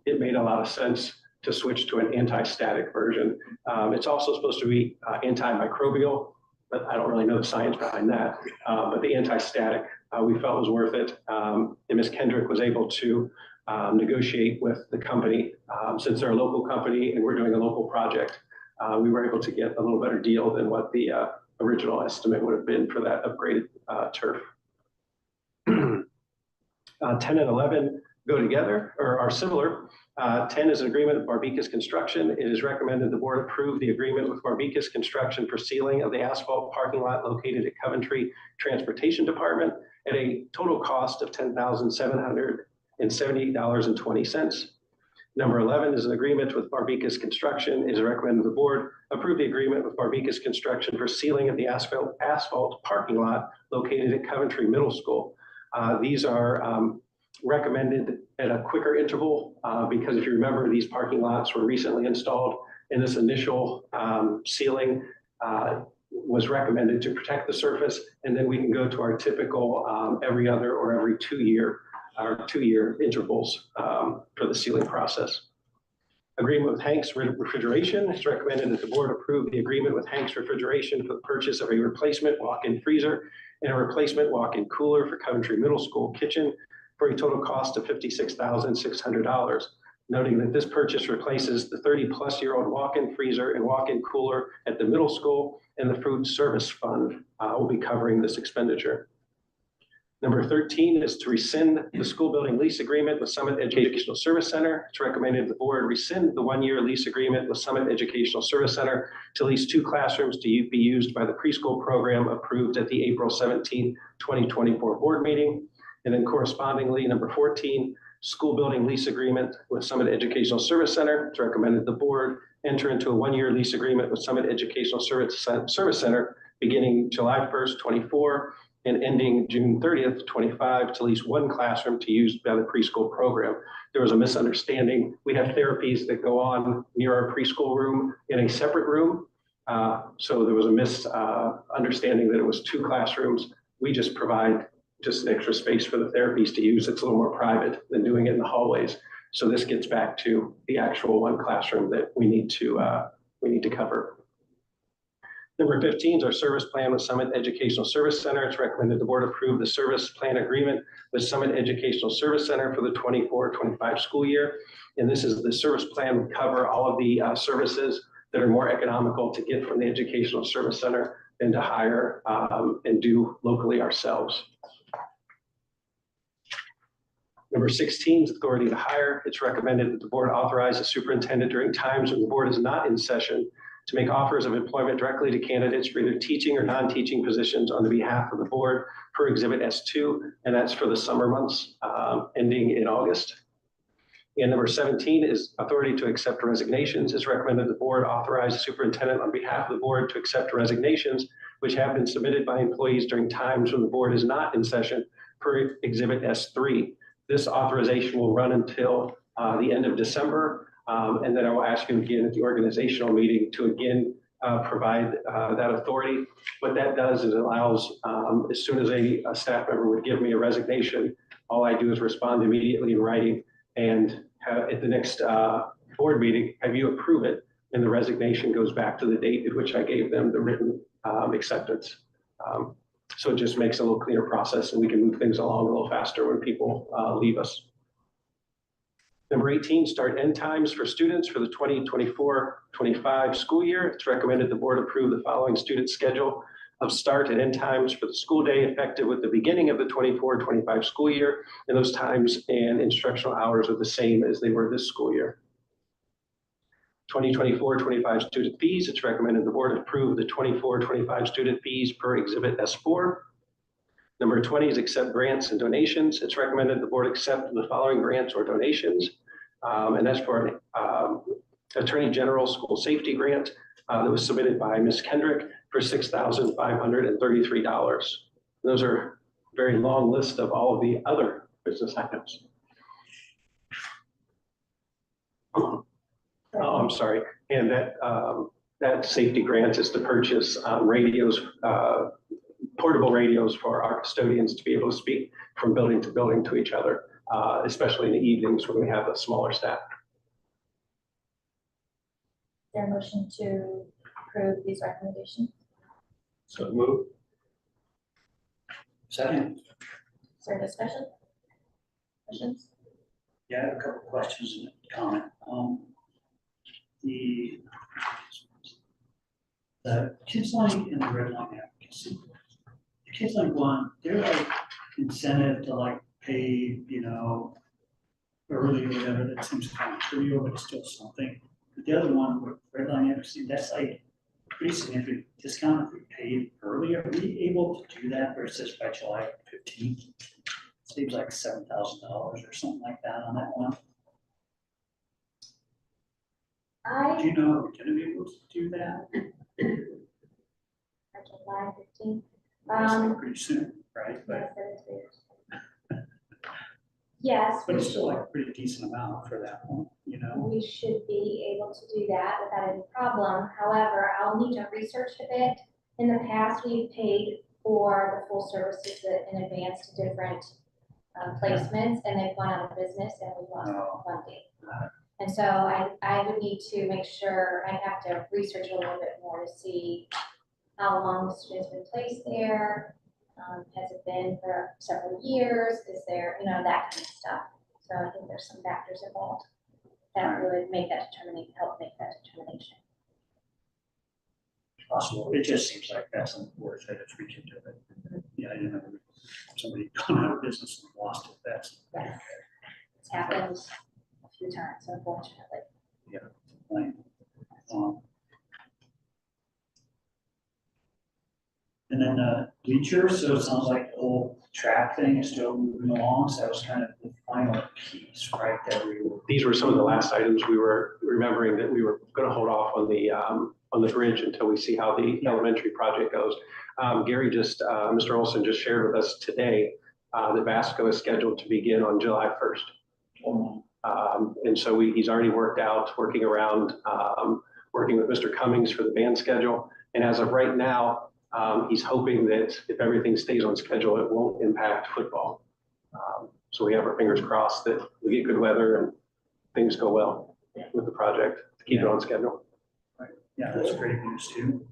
it made a lot of sense to switch to an anti-static version. It's also supposed to be antimicrobial, but I don't really know the science behind that. But the anti-static we felt was worth it. And Ms. Kendrick was able to negotiate with the company. Since they're a local company and we're doing a local project, we were able to get a little better deal than what the original estimate would have been for that upgraded turf. 10 and 11 go together or are similar. 10 is an agreement with Barbicas Construction. It is recommended the board approve the agreement with Barbicas Construction for sealing of the asphalt parking lot located at Coventry Transportation Department at a total cost of $10,778.20. Number 11 is an agreement with Barbicas Construction. It is recommended the board approve the agreement with Barbicas Construction for sealing of the asphalt parking lot located at Coventry Middle School. These are recommended at a quicker interval because if you remember, these parking lots were recently installed and this initial sealing was recommended to protect the surface, and then we can go to our typical every other or every 2 year intervals for the sealing process. Agreement with Hanks Refrigeration. It's recommended that the board approve the agreement with Hanks Refrigeration for the purchase of a replacement walk-in freezer and a replacement walk-in cooler for Coventry Middle School kitchen for a total cost of $56,600. Noting that this purchase replaces the 30-plus-year-old walk-in freezer and walk-in cooler at the middle school, and the food service fund will be covering this expenditure. Number 13 is to rescind the school building lease agreement with Summit Educational Service Center. It's recommended the board rescind the 1-year lease agreement with Summit Educational Service Center to lease 2 classrooms to be used by the preschool program approved at the April 17, 2024 board meeting. And then correspondingly, number 14, school building lease agreement with Summit Educational Service Center. It's recommended the board enter into a 1-year lease agreement with Summit Educational Service Center beginning July 1st, 24 and ending June 30th, 25 to lease 1 classroom to use by the preschool program. There was a misunderstanding. We have therapies that go on near our preschool room in a separate room. So there was a misunderstanding that it was 2 classrooms. We just provide just an extra space for the therapies to use. It's a little more private than doing it in the hallways. So this gets back to the actual 1 classroom that we need to cover. Number 15 is our service plan with Summit Educational Service Center. It's recommended the board approve the service plan agreement with Summit Educational Service Center for the 24-25 school year. And this is the service plan would cover all of the services that are more economical to get from the Educational Service Center than to hire and do locally ourselves. Number 16 is authority to hire. It's recommended that the board authorize the superintendent during times when the board is not in session to make offers of employment directly to candidates for either teaching or non-teaching positions on the behalf of the board per Exhibit S2, and that's for the summer months ending in August. And number 17 is authority to accept resignations. It's recommended the board authorize the superintendent on behalf of the board to accept resignations which have been submitted by employees during times when the board is not in session per Exhibit S3. This authorization will run until the end of December. And then I will ask you again at the organizational meeting to again provide that authority. What that does is it allows, as soon as a staff member would give me a resignation, all I do is respond immediately in writing and at the next board meeting, have you approve it, and the resignation goes back to the date at which I gave them the written acceptance. So it just makes a little cleaner process and we can move things along a little faster when people leave us. Number 18, start end times for students for the 2024-25 school year. It's recommended the board approve the following student schedule of start and end times for the school day effective with the beginning of the 24-25 school year. And those times and instructional hours are the same as they were this school year. 2024-25 student fees. It's recommended the board approve the 24-25 student fees per Exhibit S4. Number 20 is accept grants and donations. It's recommended the board accept the following grants or donations. And that's for an Attorney General School Safety Grant that was submitted by Ms. Kendrick for $6,533. Those are a very long list of all of the other business items. Oh, I'm sorry. And that that safety grant is to purchase radios, portable radios for our custodians to be able to speak from building to each other, especially in the evenings when we have a smaller staff. Is there a motion to approve these recommendations? So move. Second, Is there discussion? Questions? yeah, I have a couple questions and a comment. The kids like in the red line advocacy, the kids like one, they're like incentive to like pay, you know, early or whatever, that seems kind of trivial, but it's still something. But the other one with red line advocacy, that's like pretty significant discount if we paid early. Are we able to do that versus by July 15th? Seems like $7,000 or something like that on that one. Do you know, are we gonna be able to do that? July 15th. That's like pretty soon, right? But, Yes, but it's still like a pretty decent amount for that one, you know? we should be able to do that without any problem. However, I'll need to research a bit. In the past, we've paid for the full services in advance to different placements, and they've gone out of business and we've lost Oh. funding. And so I would need to make sure, I have to research a little bit more to see how long the student's been placed there. Has it been for several years? Is there, you know, that kind of stuff. So I think there's some factors involved that would make that determination, help make that determination. Possible. It just seems like that's worth it if we can do it. Yeah, I didn't know somebody gone out of business and lost it. That's. It's happened a few times, unfortunately. Like, and then bleachers, so it sounds like the whole track thing is still moving along, so that was kind of the final piece, right, that we were. These were some of the last items we were remembering that we were going to hold off on the bridge until we see how the elementary project goes. Gary Mr. Olson just shared with us today that Vasco is scheduled to begin on July 1st. And so he's already working around, working with Mr. Cummings for the band schedule. And as of right now, he's hoping that if everything stays on schedule, it won't impact football. So we have our fingers crossed that we get good weather and things go well with the project to keep it on schedule. Right. Yeah, that's great news too.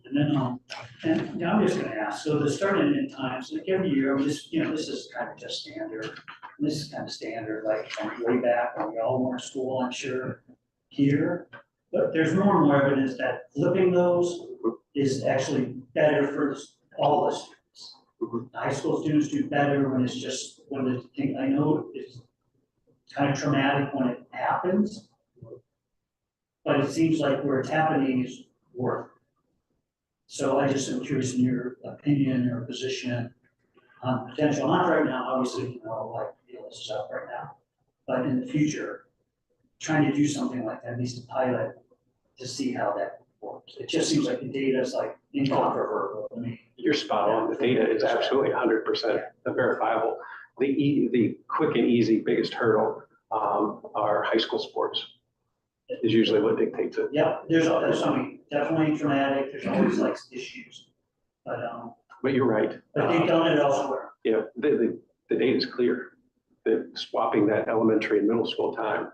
And then, and yeah, I'm just gonna ask, so the starting and end times, like every year, this is kind of just standard. This is kind of standard, like from way back when we all were in school, I'm sure, here. But there's more and more evidence that flipping those is actually better for all the students. The high school students do better when it's just, when the thing, I know it's kind of traumatic when it happens, but it seems like where it's happening is worth it. So I just am curious in your opinion or position on potential, not right now, obviously, you know, like, this is up right now, but in the future, trying to do something like that, at least a pilot, to see how that works. It just seems like the data is like incontrovertible to me. You're spot on. The data is absolutely 100% verifiable. The quick and easy biggest hurdle are high school sports. Is usually what dictates it. Yep, there's something definitely traumatic, there's always like issues, But you're right. but they've done it elsewhere. Yeah, the data is clear that swapping that elementary and middle school time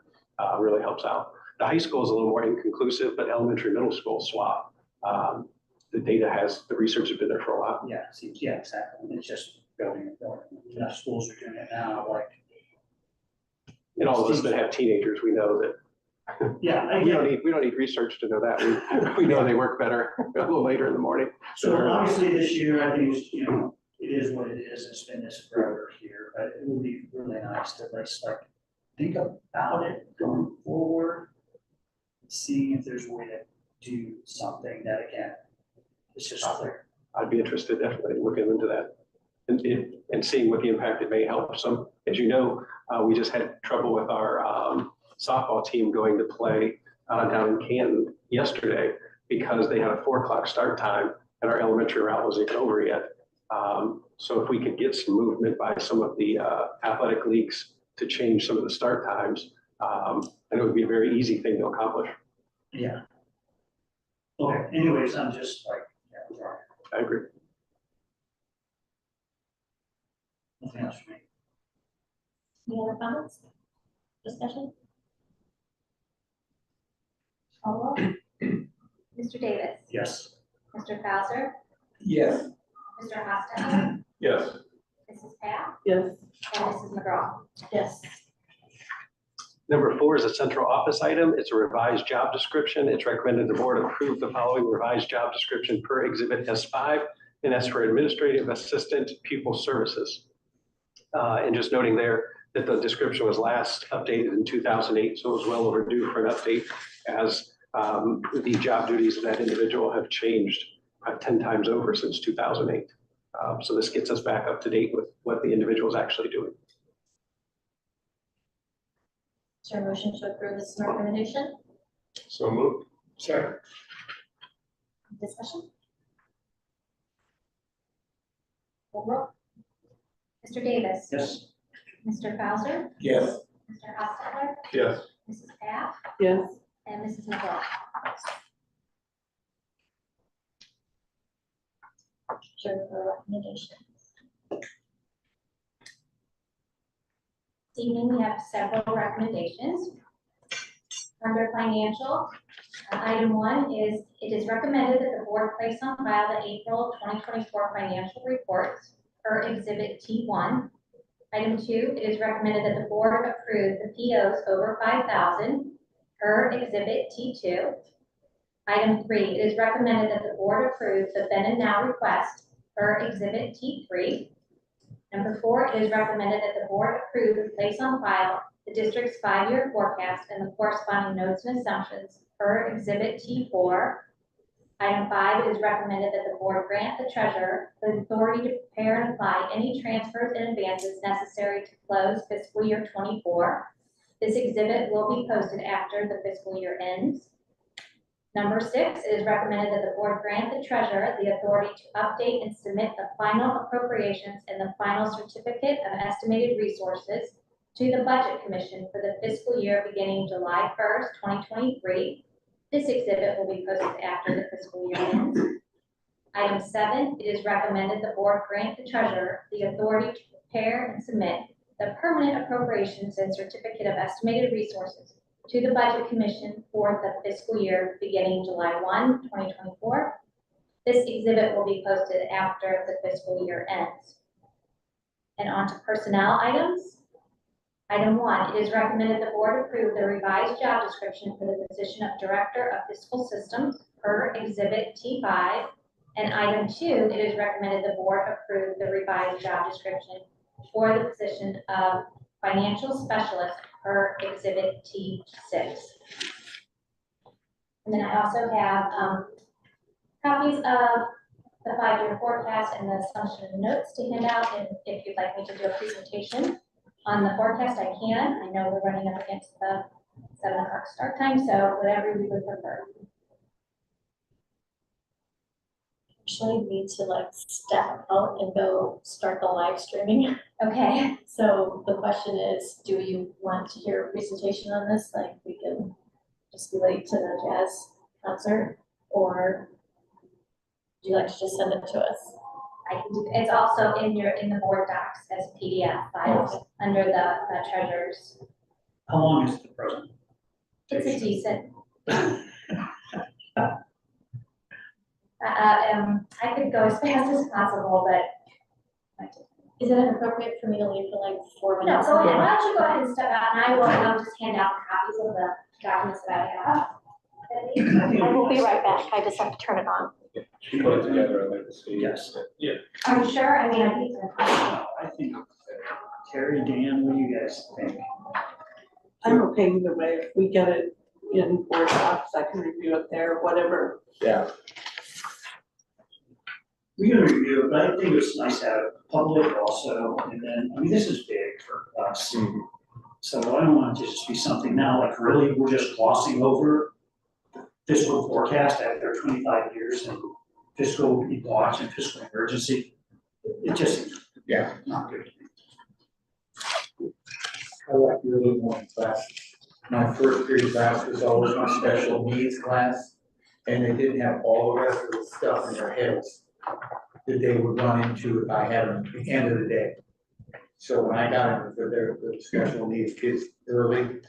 really helps out. The high school is a little more inconclusive, but elementary, middle school swap. The research has been there for a while. Yeah, it seems, yeah, exactly, it's just building and building. Enough schools are doing it now, like. And all of us that have teenagers, we know that. Yeah, I We get don't it. need research to know that. We know they work better a little later in the morning. So obviously this year, I think it's, you know, it is what it is, it's been this forever here, but it would be really nice to let's like think about it going forward. See if there's a way to do something that again, it's just clear. I'd be interested definitely in looking into that and seeing what the impact it may help some. As you know, we just had trouble with our softball team going to play down in Canton yesterday because they had a 4 o'clock start time and our elementary route wasn't even over yet. So if we could get some movement by some of the athletic leagues to change some of the start times, and it would be a very easy thing to accomplish. Yeah. Okay, anyways, I'm just like, yeah, sorry, I agree. nothing else for me. Any other comments? Discussion? Call roll. Mr. Davis. Yes. Mr. Bowser. Yes. Mr. Hostetler. Yes. Mrs. Pat. Yes. And Mrs. McGraw. Yes. Number 4 is a central office item. It's a revised job description. It's recommended the board approve the following revised job description per Exhibit S5, and that's for Administrative Assistant Pupil Services. And just noting there that the description was last updated in 2008, so it was well overdue for an update as the job duties of that individual have changed 10 times over since 2008. So this gets us back up to date with what the individual is actually doing. Is there a motion to approve this recommendation? So moved. Second. Discussion? Call roll. Mr. Davis. Yes. Mr. Bowser. Yes. Mr. Hostetler. Yes. Mrs. Pat. Yes. And Mrs. McGraw. Sure, for recommendations. This evening, we have several recommendations. Under financial, item 1 is, it is recommended that the board place on file the April 2024 financial reports per Exhibit T1. Item 2, it is recommended that the board approve the POs over 5,000 per Exhibit T2. Item 3, it is recommended that the board approve the then and now request per Exhibit T3. Number 4, it is recommended that the board approve and place on file the district's 5-year forecast and the corresponding notes and assumptions per Exhibit T4. Item 5, it is recommended that the board grant the treasurer the authority to prepare and apply any transfers and advances necessary to close fiscal year 24. This exhibit will be posted after the fiscal year ends. Number 6, it is recommended that the board grant the treasurer the authority to update and submit the final appropriations and the final certificate of estimated resources to the Budget Commission for the fiscal year beginning July 1st, 2023. This exhibit will be posted after the fiscal year ends. Item 7, it is recommended the board grant the treasurer the authority to prepare and submit the permanent appropriations and certificate of estimated resources to the Budget Commission for the fiscal year beginning July 1, 2024. This exhibit will be posted after the fiscal year ends. And on to personnel items. Item 1, it is recommended the board approve the revised job description for the position of Director of Fiscal Systems per Exhibit T5. And item 2, it is recommended the board approve the revised job description for the position of Financial Specialist per Exhibit T6. And then I also have copies of the 5-year forecast and the assumption notes to hand out. And if you'd like me to do a presentation on the forecast, I can. I know we're running up against the 7 o'clock start time, so whatever you would prefer. Actually, we need to like step out and go start the live streaming. Okay. So the question is, do you want to hear a presentation on this? Like we can just be late to the jazz concert, or would you like to just send it to us? I can do, it's also in the board docs as PDF files under the treasurer's. How long is the presentation? It's a decent. I could go as fast as possible, but. Is it inappropriate for me to leave for like 4 No, minutes? go ahead. Why don't you go ahead and step out, and I will just hand out copies of the documents that I have. I will be right back. I just have to turn it on. Put it together and then see. Yes. Yeah. Are you sure? I mean, I think. No, I think, Terry, Dan, what do you guys think? I'm okay either way. If we get it in board docs, I can review it there, whatever. Yeah. We can review it, but I think it's nice to have it public also, and then, I mean, this is big for us. So I don't want it to just be something now, like really, we're just glossing over fiscal forecast after 25 years and fiscal watch and fiscal emergency. It just, Yeah. not good. I like your little morning class. My first period class was always my special needs class. and they didn't have all the rest of the stuff in their heads that they would run into if I had them at the end of the day. So when I got into the special needs kids early,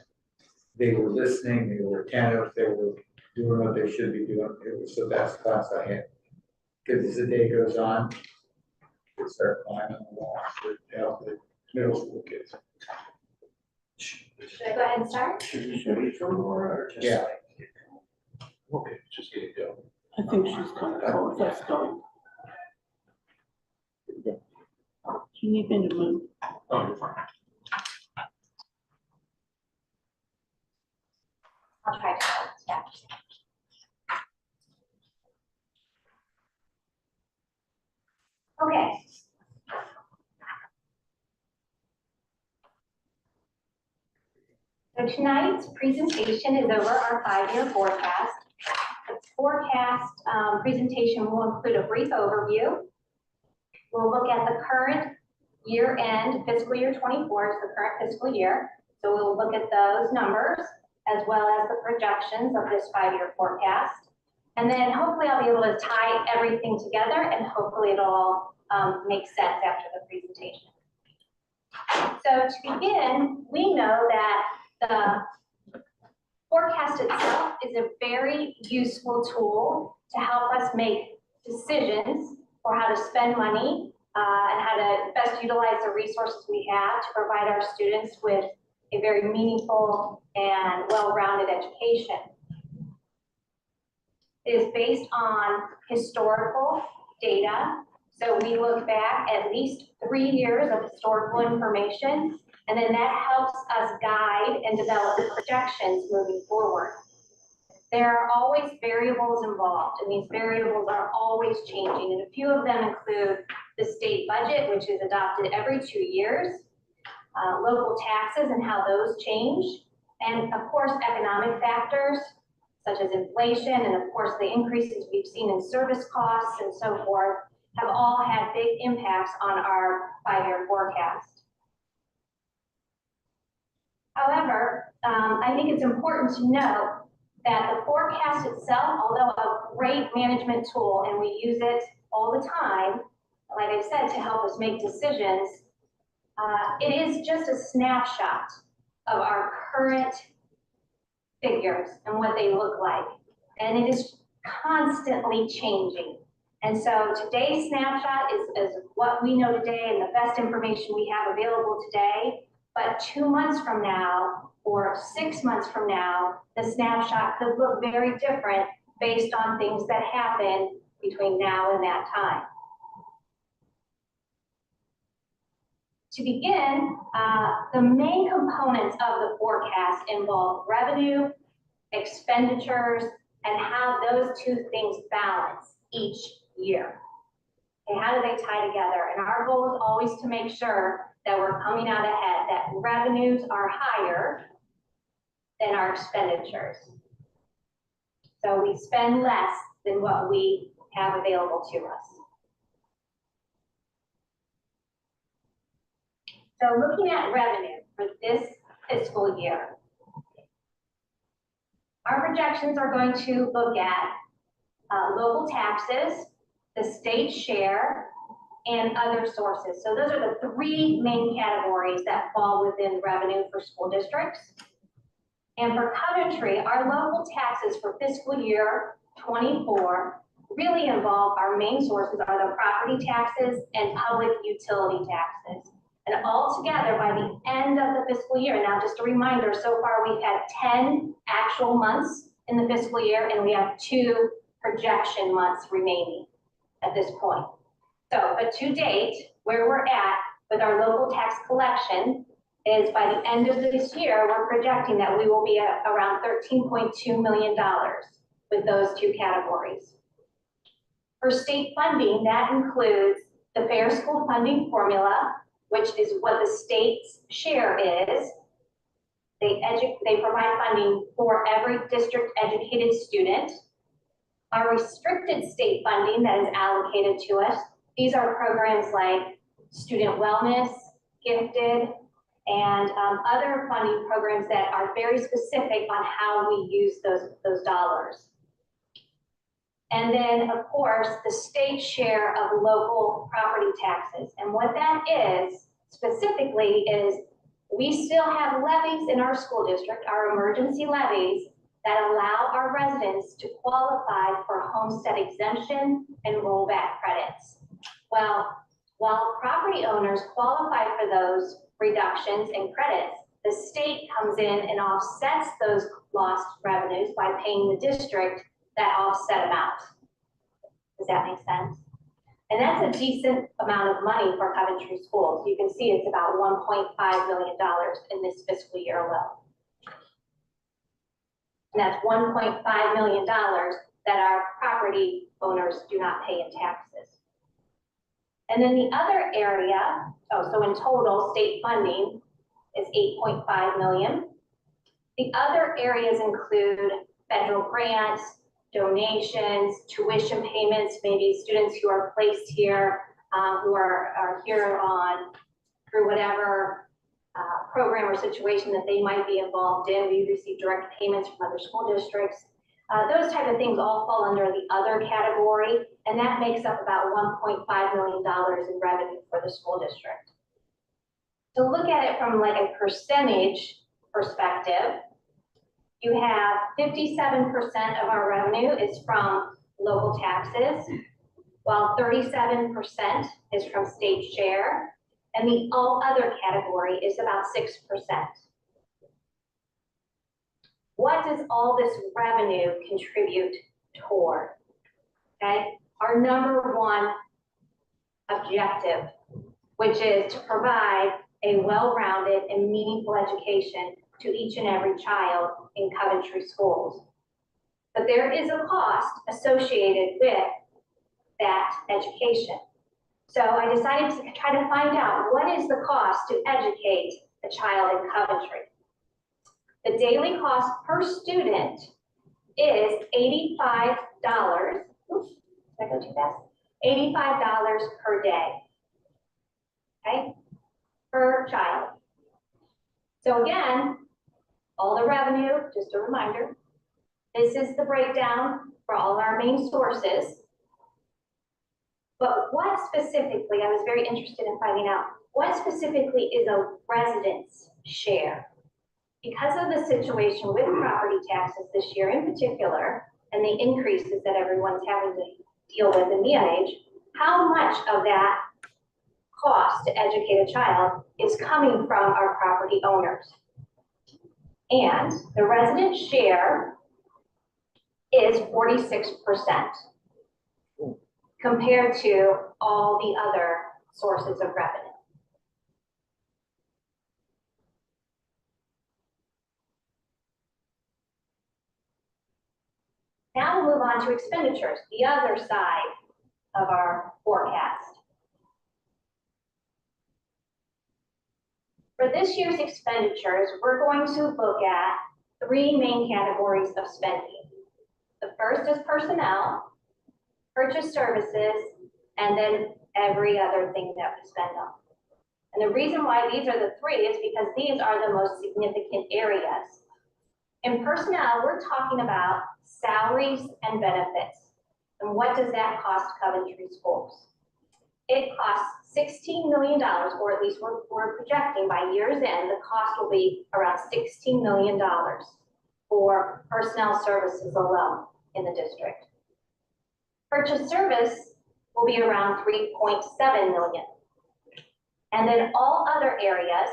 they were listening, they were attentive, they were doing what they should be doing. It was the best class I had. Because as the day goes on, they start climbing the wall to help the middle school kids. Should I go ahead and start? Should we throw more or just Yeah. like? Okay, just get it going. I think she's gonna go with us going. Do you need me to move? Oh, you're fine. I'll try to, yeah. Okay. So tonight's presentation is over our 5-year forecast. The forecast presentation will include a brief overview. We'll look at the current year-end, fiscal year 24 is the current fiscal year. So we'll look at those numbers as well as the projections of this 5-year forecast. And then hopefully I'll be able to tie everything together and hopefully it'll all make sense after the presentation. So to begin, we know that the forecast itself is a very useful tool to help us make decisions for how to spend money and how to best utilize the resources we have to provide our students with a very meaningful and well-rounded education. It is based on historical data. So we look back at least 3 years of historical information, and then that helps us guide and develop projections moving forward. There are always variables involved, and these variables are always changing. And a few of them include the state budget, which is adopted every 2 years, local taxes and how those change, and of course, economic factors such as inflation, and of course, the increases we've seen in service costs and so forth have all had big impacts on our 5-year forecast. However, I think it's important to note that the forecast itself, although a great management tool, and we use it all the time, like I said, to help us make decisions, it is just a snapshot of our current figures and what they look like. And it is constantly changing. And so today's snapshot is what we know today and the best information we have available today. But 2 months from now or 6 months from now, the snapshot could look very different based on things that happen between now and that time. To begin, the main components of the forecast involve revenue, expenditures, and how those two things balance each year. Okay, how do they tie together? And our goal is always to make sure that we're coming out ahead, that revenues are higher than our expenditures. So we spend less than what we have available to us. So looking at revenue for this fiscal year, our projections are going to look at local taxes, the state share, and other sources. So those are the 3 main categories that fall within revenue for school districts. And for Coventry, our local taxes for fiscal year 24 really involve our main sources are the property taxes and public utility taxes. And altogether, by the end of the fiscal year, now just a reminder, so far we've had 10 actual months in the fiscal year, and we have 2 projection months remaining at this point. So, but to date, where we're at with our local tax collection is by the end of this year, we're projecting that we will be at around $13.2 million with those 2 categories. For state funding, that includes the Fair School Funding Formula, which is what the state's share is. They provide funding for every district educated student. Our restricted state funding that is allocated to us, these are programs like student wellness, gifted, and other funding programs that are very specific on how we use those dollars. And then, of course, the state share of local property taxes. And what that is specifically is we still have levies in our school district, our emergency levies, that allow our residents to qualify for homestead exemption and rollback credits. Well, while property owners qualify for those reductions and credits, the state comes in and offsets those lost revenues by paying the district that offset amount. Does that make sense? And that's a decent amount of money for Coventry schools. You can see it's about $1.5 million in this fiscal year alone. And that's $1.5 million that our property owners do not pay in taxes. And then the other area, so in total, state funding is $8.5 million. The other areas include federal grants, donations, tuition payments, maybe students who are placed here, who are here on through whatever program or situation that they might be involved in. We receive direct payments from other school districts. Those type of things all fall under the other category, and that makes up about $1.5 million in revenue for the school district. To look at it from like a percentage perspective, you have 57% of our revenue is from local taxes, while 37% is from state share, and the all other category is about 6%. What does all this revenue contribute toward? Okay, our number one objective, which is to provide a well-rounded and meaningful education to each and every child in Coventry schools. But there is a cost associated with that education. So I decided to try to find out what is the cost to educate a child in Coventry. The daily cost per student is $85. Oops, did I go too fast? $85 per day, okay, per child. So again, all the revenue, just a reminder, this is the breakdown for all our main sources. But what specifically, I was very interested in finding out, what specifically is a resident's share? Because of the situation with property taxes this year in particular, and the increases that everyone's having to deal with in the age, how much of that cost to educate a child is coming from our property owners? And the resident share is 46% compared to all the other sources of revenue. Now we'll move on to expenditures, the other side of our forecast. For this year's expenditures, we're going to look at three main categories of spending. The first is personnel, purchase services, and then every other thing that we spend on. And the reason why these are the three is because these are the most significant areas. In personnel, we're talking about salaries and benefits. And what does that cost Coventry schools? It costs $16 million, or at least we're projecting by year's end, the cost will be around $16 million for personnel services alone in the district. Purchase service will be around $3.7 million. And then all other areas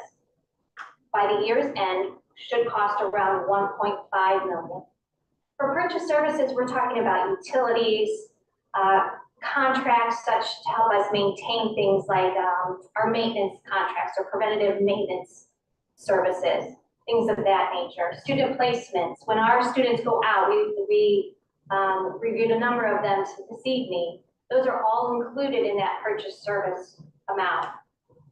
by the year's end should cost around $1.5 million. For purchase services, we're talking about utilities, contracts such to help us maintain things like our maintenance contracts or preventative maintenance services, things of that nature. Student placements, when our students go out, we reviewed a number of them this evening. Those are all included in that purchase service amount.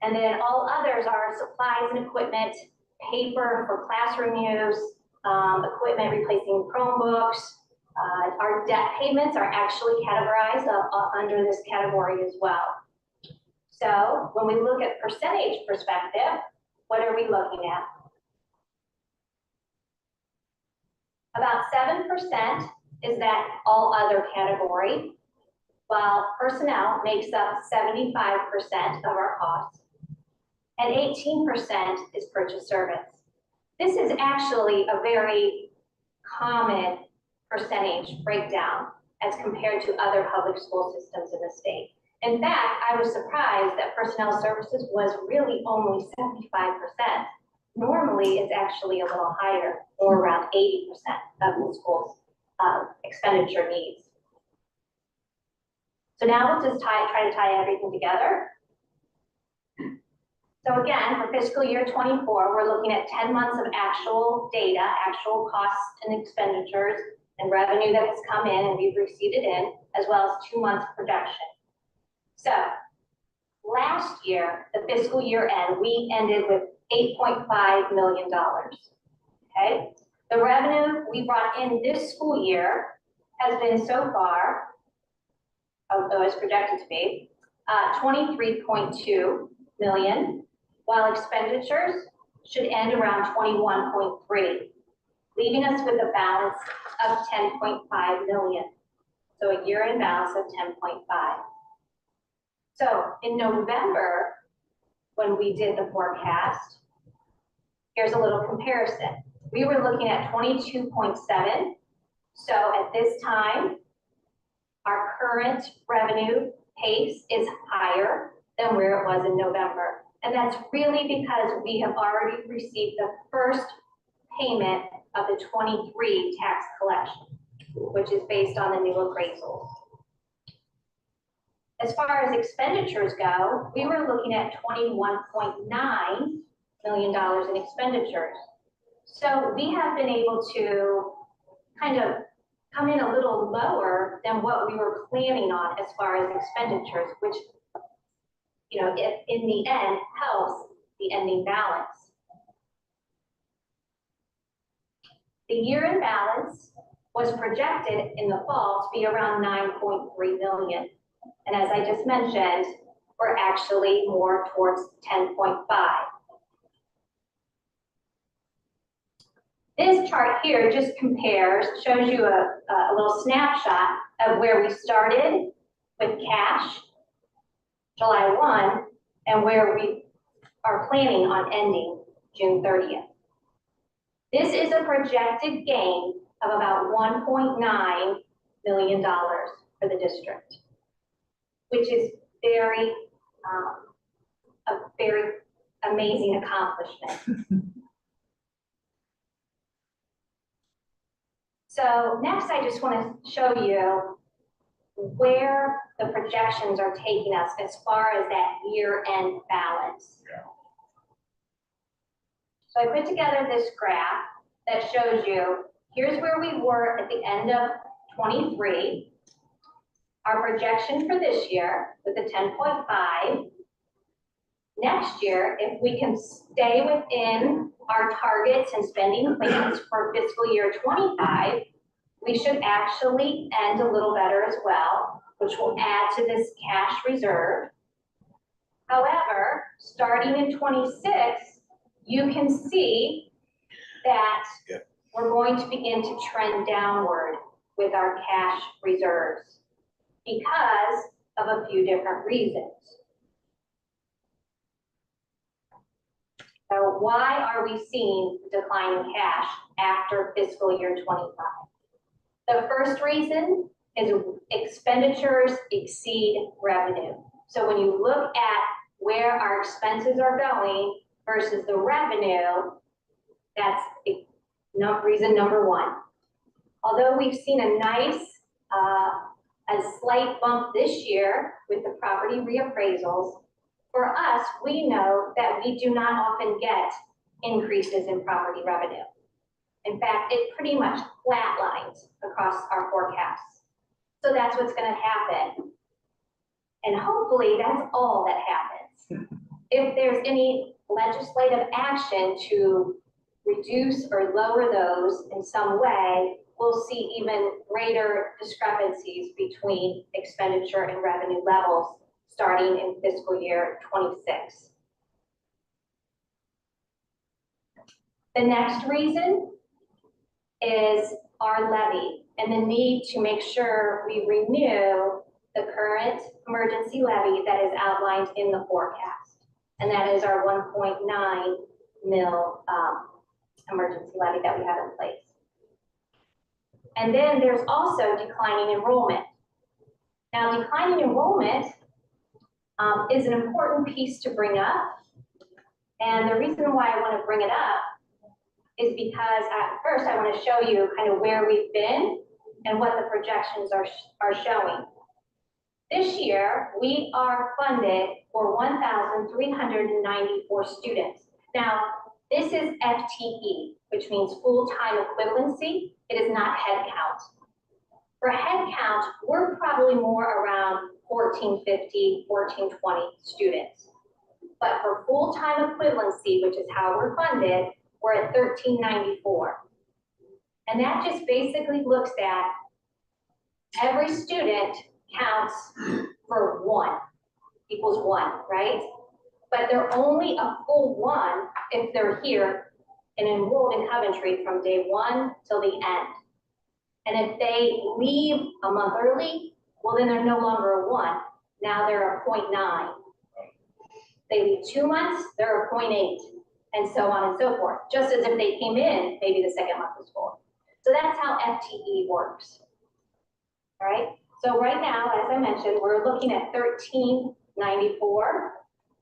And then all others are supplies and equipment, paper for classroom use, equipment replacing Chromebooks. Our debt payments are actually categorized under this category as well. So when we look at percentage perspective, what are we looking at? About 7% is that all other category, while personnel makes up 75% of our costs, and 18% is purchase service. This is actually a very common percentage breakdown as compared to other public school systems in the state. In fact, I was surprised that personnel services was really only 75%. Normally, it's actually a little higher, or around 80% of the school's expenditure needs. So now we'll just try to tie everything together. So again, for fiscal year 24, we're looking at 10 months of actual data, actual costs and expenditures and revenue that has come in and we've received it in, as well as 2 months production. So last year, the fiscal year end, we ended with $8.5 million, okay? The revenue we brought in this school year has been so far, although it's projected to be, 23.2 million, while expenditures should end around 21.3, leaving us with a balance of 10.5 million. So a year-end balance of 10.5. So in November, when we did the forecast, here's a little comparison. We were looking at 22.7. So at this time, our current revenue pace is higher than where it was in November. And that's really because we have already received the first payment of the 23 tax collection, which is based on the new appraisals. As far as expenditures go, we were looking at $21.9 million in expenditures. So we have been able to kind of come in a little lower than what we were planning on as far as expenditures, which, you know, in the end helps the ending balance. The year-end balance was projected in the fall to be around 9.3 million. And as I just mentioned, we're actually more towards 10.5. This chart here just compares, shows you a little snapshot of where we started with cash July 1 and where we are planning on ending June 30th. This is a projected gain of about $1.9 million for the district, which is a very amazing accomplishment. So next, I just want to show you where the projections are taking us as far as that year-end balance. So I put together this graph that shows you, here's where we were at the end of 23, our projection for this year with the 10.5. Next year, if we can stay within our targets and spending plans for fiscal year 25, we should actually end a little better as well, which will add to this cash reserve. However, starting in 26, you can see that we're going to begin to trend downward with our cash reserves because of a few different reasons. So why are we seeing a decline in cash after fiscal year 25? The first reason is expenditures exceed revenue. So when you look at where our expenses are going versus the revenue, that's reason number one. Although we've seen a nice, a slight bump this year with the property reappraisals, for us, we know that we do not often get increases in property revenue. In fact, it pretty much flatlines across our forecasts. So that's what's going to happen. And hopefully that's all that happens. If there's any legislative action to reduce or lower those in some way, we'll see even greater discrepancies between expenditure and revenue levels starting in fiscal year 26. The next reason is our levy. and the need to make sure we renew the current emergency levy that is outlined in the forecast. And that is our 1.9 mil emergency levy that we have in place. And then there's also declining enrollment. Now, declining enrollment is an important piece to bring up. And the reason why I want to bring it up is because at first I want to show you kind of where we've been and what the projections are showing. This year, we are funded for 1,394 students. Now, this is FTE, which means full-time equivalency. It is not head count. For head count, we're probably more around 1,450, 1,420 students. But for full-time equivalency, which is how we're funded, we're at 1,394. And that just basically looks at every student counts for one, equals one, right? But they're only a full one if they're here and enrolled in Coventry from day one till the end. And if they leave a month early, well, then they're no longer a one. Now they're a 0.9. They leave 2 months, they're a 0.8, and so on and so forth. Just as if they came in, maybe the second month was full. So that's how FTE works. All right. So right now, as I mentioned, we're looking at 1,394,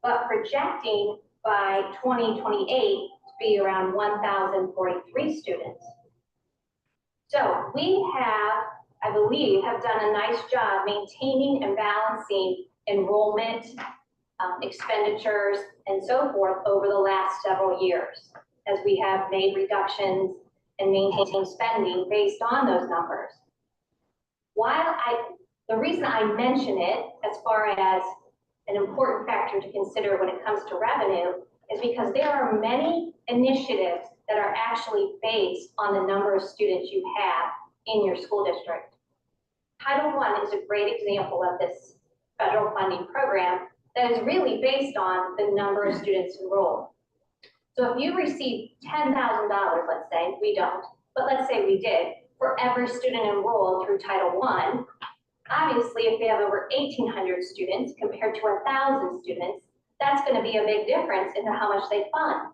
but projecting by 2028 to be around 1,043 students. So we have, I believe, have done a nice job maintaining and balancing enrollment, expenditures, and so forth over the last several years, as we have made reductions and maintained spending based on those numbers. The reason I mention it as far as an important factor to consider when it comes to revenue is because there are many initiatives that are actually based on the number of students you have in your school district. Title I is a great example of this federal funding program that is really based on the number of students enrolled. So if you receive $10,000, let's say, we don't, but let's say we did, for every student enrolled through Title I, obviously if we have over 1,800 students compared to 1,000 students, that's going to be a big difference into how much they fund.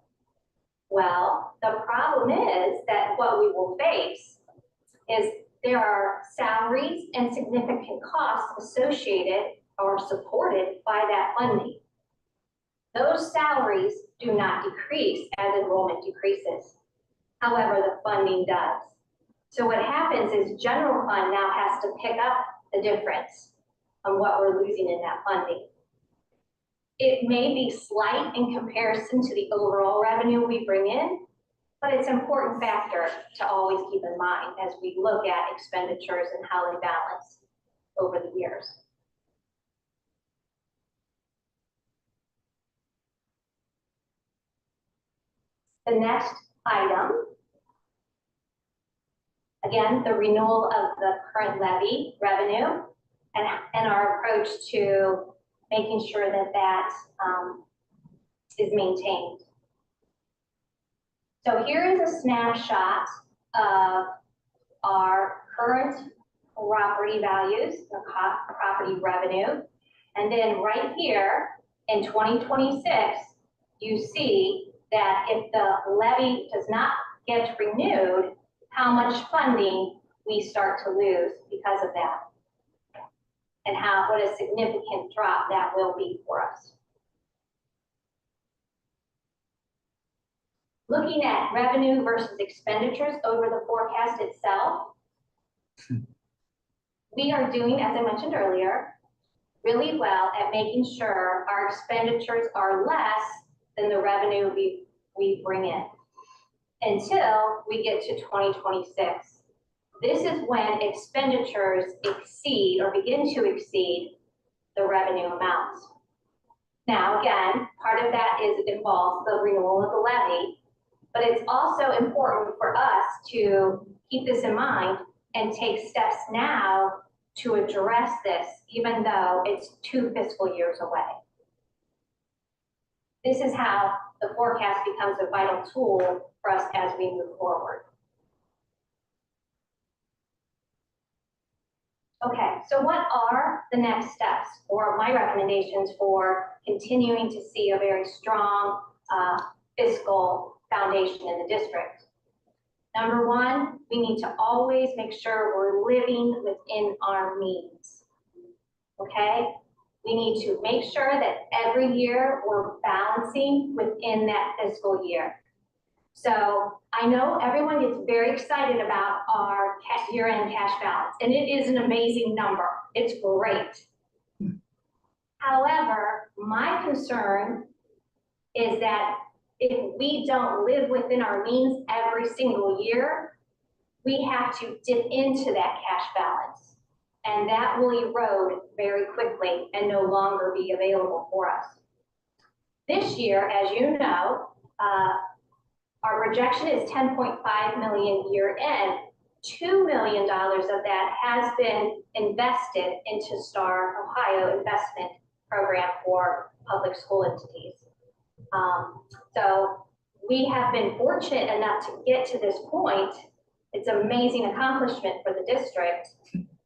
Well, the problem is that what we will face is there are salaries and significant costs associated or supported by that funding. Those salaries do not decrease as enrollment decreases. However, the funding does. So what happens is general fund now has to pick up the difference on what we're losing in that funding. It may be slight in comparison to the overall revenue we bring in, but it's an important factor to always keep in mind as we look at expenditures and how they balance over the years. The next item, again, the renewal of the current levy revenue and our approach to making sure that that is maintained. So here is a snapshot of our current property values, the property revenue. And then right here in 2026, you see that if the levy does not get renewed, how much funding we start to lose because of that. And what a significant drop that will be for us. Looking at revenue versus expenditures over the forecast itself, we are doing, as I mentioned earlier, really well at making sure our expenditures are less than the revenue we bring in until we get to 2026. This is when expenditures exceed or begin to exceed the revenue amounts. Now, again, part of that involves the renewal of the levy, but it's also important for us to keep this in mind and take steps now to address this, even though it's 2 fiscal years away. This is how the forecast becomes a vital tool for us as we move forward. Okay, so what are the next steps or my recommendations for continuing to see a very strong fiscal foundation in the district? Number one, we need to always make sure we're living within our means. Okay? We need to make sure that every year we're balancing within that fiscal year. So I know everyone gets very excited about our year-end cash balance, and it is an amazing number. It's great. However, my concern is that if we don't live within our means every single year, we have to dip into that cash balance. And that will erode very quickly and no longer be available for us. This year, as you know, our projection is 10.5 million year end. $2 million of that has been invested into Star Ohio Investment Program for public school entities. So we have been fortunate enough to get to this point. It's an amazing accomplishment for the district,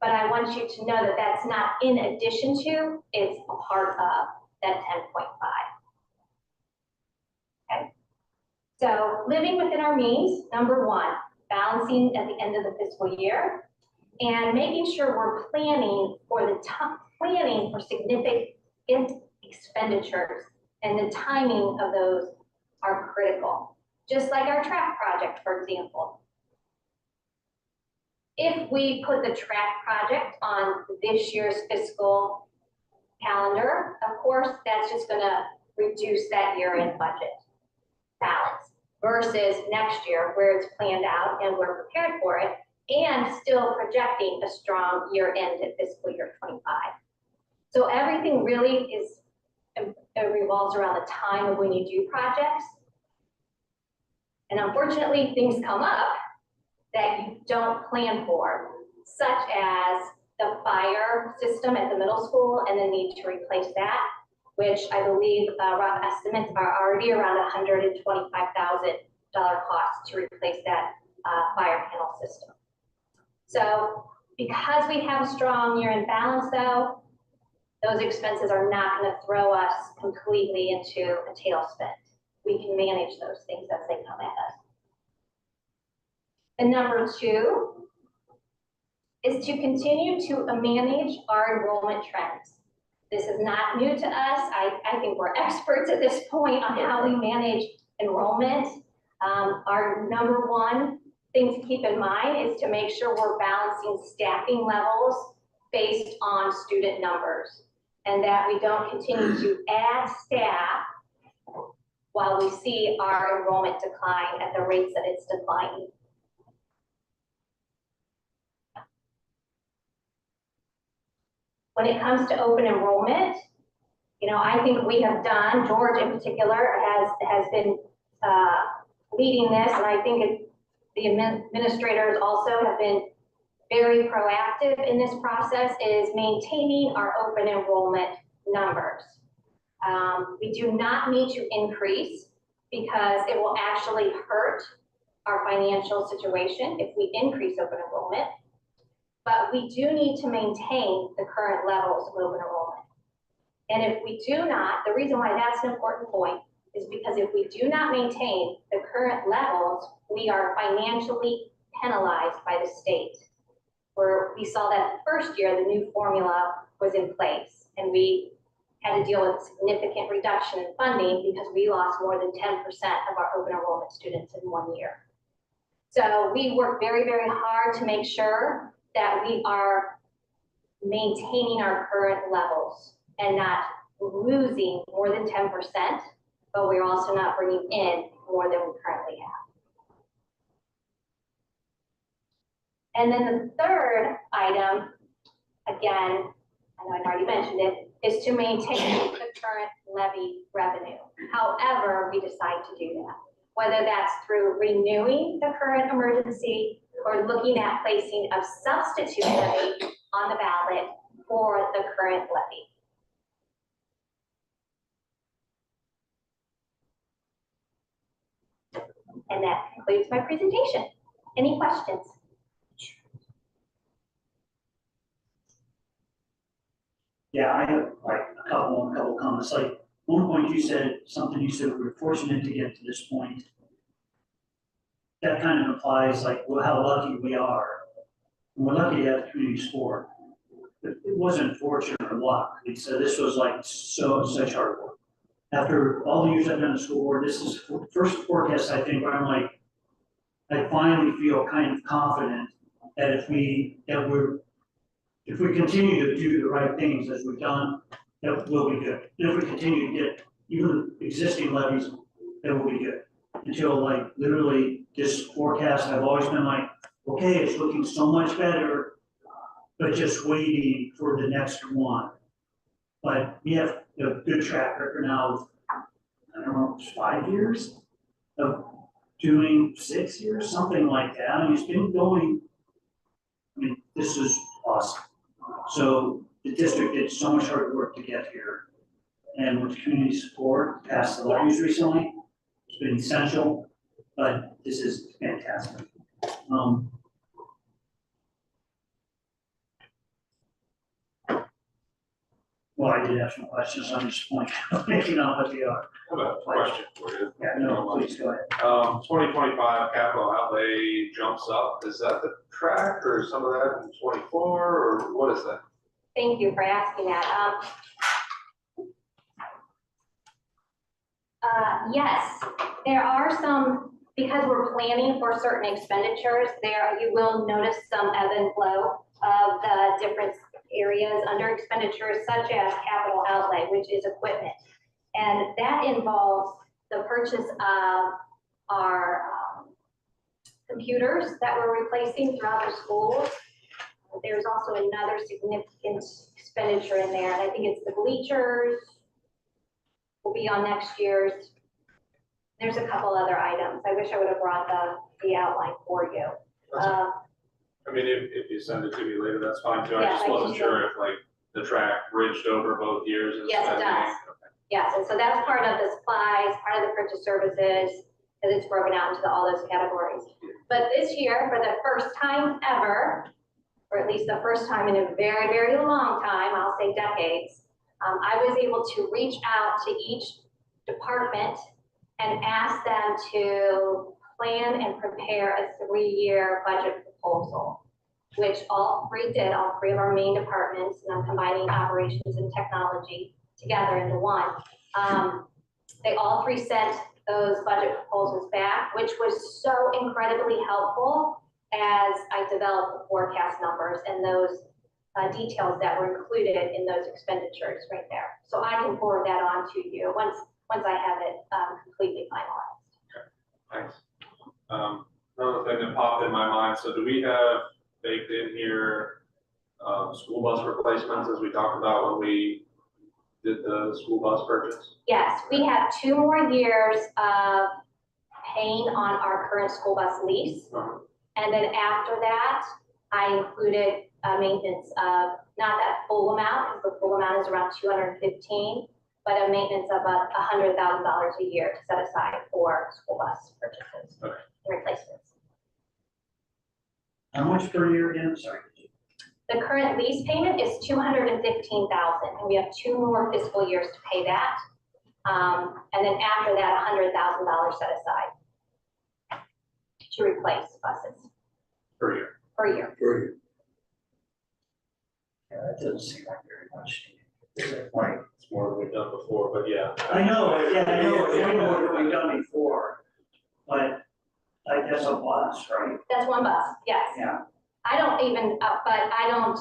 but I want you to know that that's not in addition to, it's a part of that 10.5. Okay. So living within our means, number one, balancing at the end of the fiscal year and making sure we're planning for planning for significant expenditures, and the timing of those are critical. Just like our track project, for example. If we put the track project on this year's fiscal calendar, of course, that's just gonna reduce that year-end budget balance versus next year where it's planned out and we're prepared for it and still projecting a strong year-end at fiscal year 25. So everything really is, it revolves around the time of when you do projects. And unfortunately, things come up that you don't plan for, such as the fire system at the middle school and the need to replace that, which I believe rough estimates are already around $125,000 cost to replace that fire panel system. So because we have a strong year-end balance though, those expenses are not going to throw us completely into a tailspin. We can manage those things as they come at us. And number two is to continue to manage our enrollment trends. This is not new to us. I think we're experts at this point on how we manage enrollment. Our number one thing to keep in mind is to make sure we're balancing staffing levels based on student numbers, and that we don't continue to add staff while we see our enrollment decline at the rates that it's declining. When it comes to open enrollment, you know, I think we have done, George in particular has been leading this, and I think the administrators also have been very proactive in this process, is maintaining our open enrollment numbers. We do not need to increase because it will actually hurt our financial situation if we increase open enrollment. But we do need to maintain the current levels of open enrollment. And if we do not, the reason why that's an important point is because if we do not maintain the current levels, we are financially penalized by the state. Where we saw that the first year, the new formula was in place, and we had to deal with a significant reduction in funding because we lost more than 10% of our open enrollment students in 1 year. So we work very, very hard to make sure that we are maintaining our current levels and not losing more than 10%, but we're also not bringing in more than we currently have. And then the third item, again, I know I've already mentioned it, is to maintain the current levy revenue, however we decide to do that. Whether that's through renewing the current emergency or looking at placing a substitute levy on the ballot for the current levy. And that concludes my presentation. Any questions? Yeah, I have like a couple comments, like, one point you said, something you said, we're fortunate to get to this point. That kind of implies like, well, how lucky we are. And we're lucky to have community sport. But it wasn't fortune or luck, so this was like such hard work. After all the years I've been on the school board, this is the first forecast, I think, where I'm like, I finally feel kind of confident that if we continue to do the right things as we've done, that will be good. And if we continue to get even existing levies, that will be good. Until like literally this forecast, I've always been like, okay, it's looking so much better, but just waiting for the next one. But we have a good track record now of, I don't know, 5 years of doing 6 years, something like that. I mean, it's been going, I mean, this is awesome. So the district did so much hard work to get here. And with community support, passed the levies recently, it's been essential, but this is fantastic. Well, I did have some questions, I'm just making out what they are. I have a question for you. Yeah, no, please go ahead. 2025 capital outlay jumps up. Is that the track or some of that in 24 or what is that? Thank you for asking that. Yes, there are some, because we're planning for certain expenditures, you will notice some ebb and flow of the different areas under expenditures such as capital outlay, which is equipment. And that involves the purchase of our computers that we're replacing throughout the schools. There's also another significant expenditure in there, and I think it's the bleachers will be on next year's. There's a couple other items. I wish I would have brought the outline for you. I mean, if you send it to me later, that's fine too. I Yeah, just I wasn't can sure if like the track bridged over both years. And Yes, it does. Yes, and so that's part of the supplies, part of the purchase services, and it's broken out into all those categories. But this year, for the first time ever, or at least the first time in a very, very long time, I'll say decades, I was able to reach out to each department and ask them to plan and prepare a 3-year budget proposal, which all three did, all three of our main departments, and I'm combining operations and technology together into one. They all three sent those budget proposals back, which was so incredibly helpful as I developed the forecast numbers and those details that were included in those expenditures right there. So I can forward that on to you once I have it completely finalized. Okay, thanks. Another thing that popped in my mind, so do we have baked in here school bus replacements as we talked about when we did the school bus purchase? Yes, we have 2 more years of paying on our current school bus lease. And then after that, I included maintenance of, not that full amount, because the full amount is around 215, but a maintenance of $100,000 a year to set aside for school bus purchases and replacements. How much per year again, sorry? The current lease payment is $215,000, and we have 2 more fiscal years to pay that. And then after that, $100,000 set aside to replace buses. Per year. Per year. Yeah, that doesn't seem like very much. Right, it's more than we've done before, but yeah. I know, yeah, I know, it's way more than we've done before, but like that's a bus, right? That's 1 bus, yes. Yeah. I don't even, but I don't,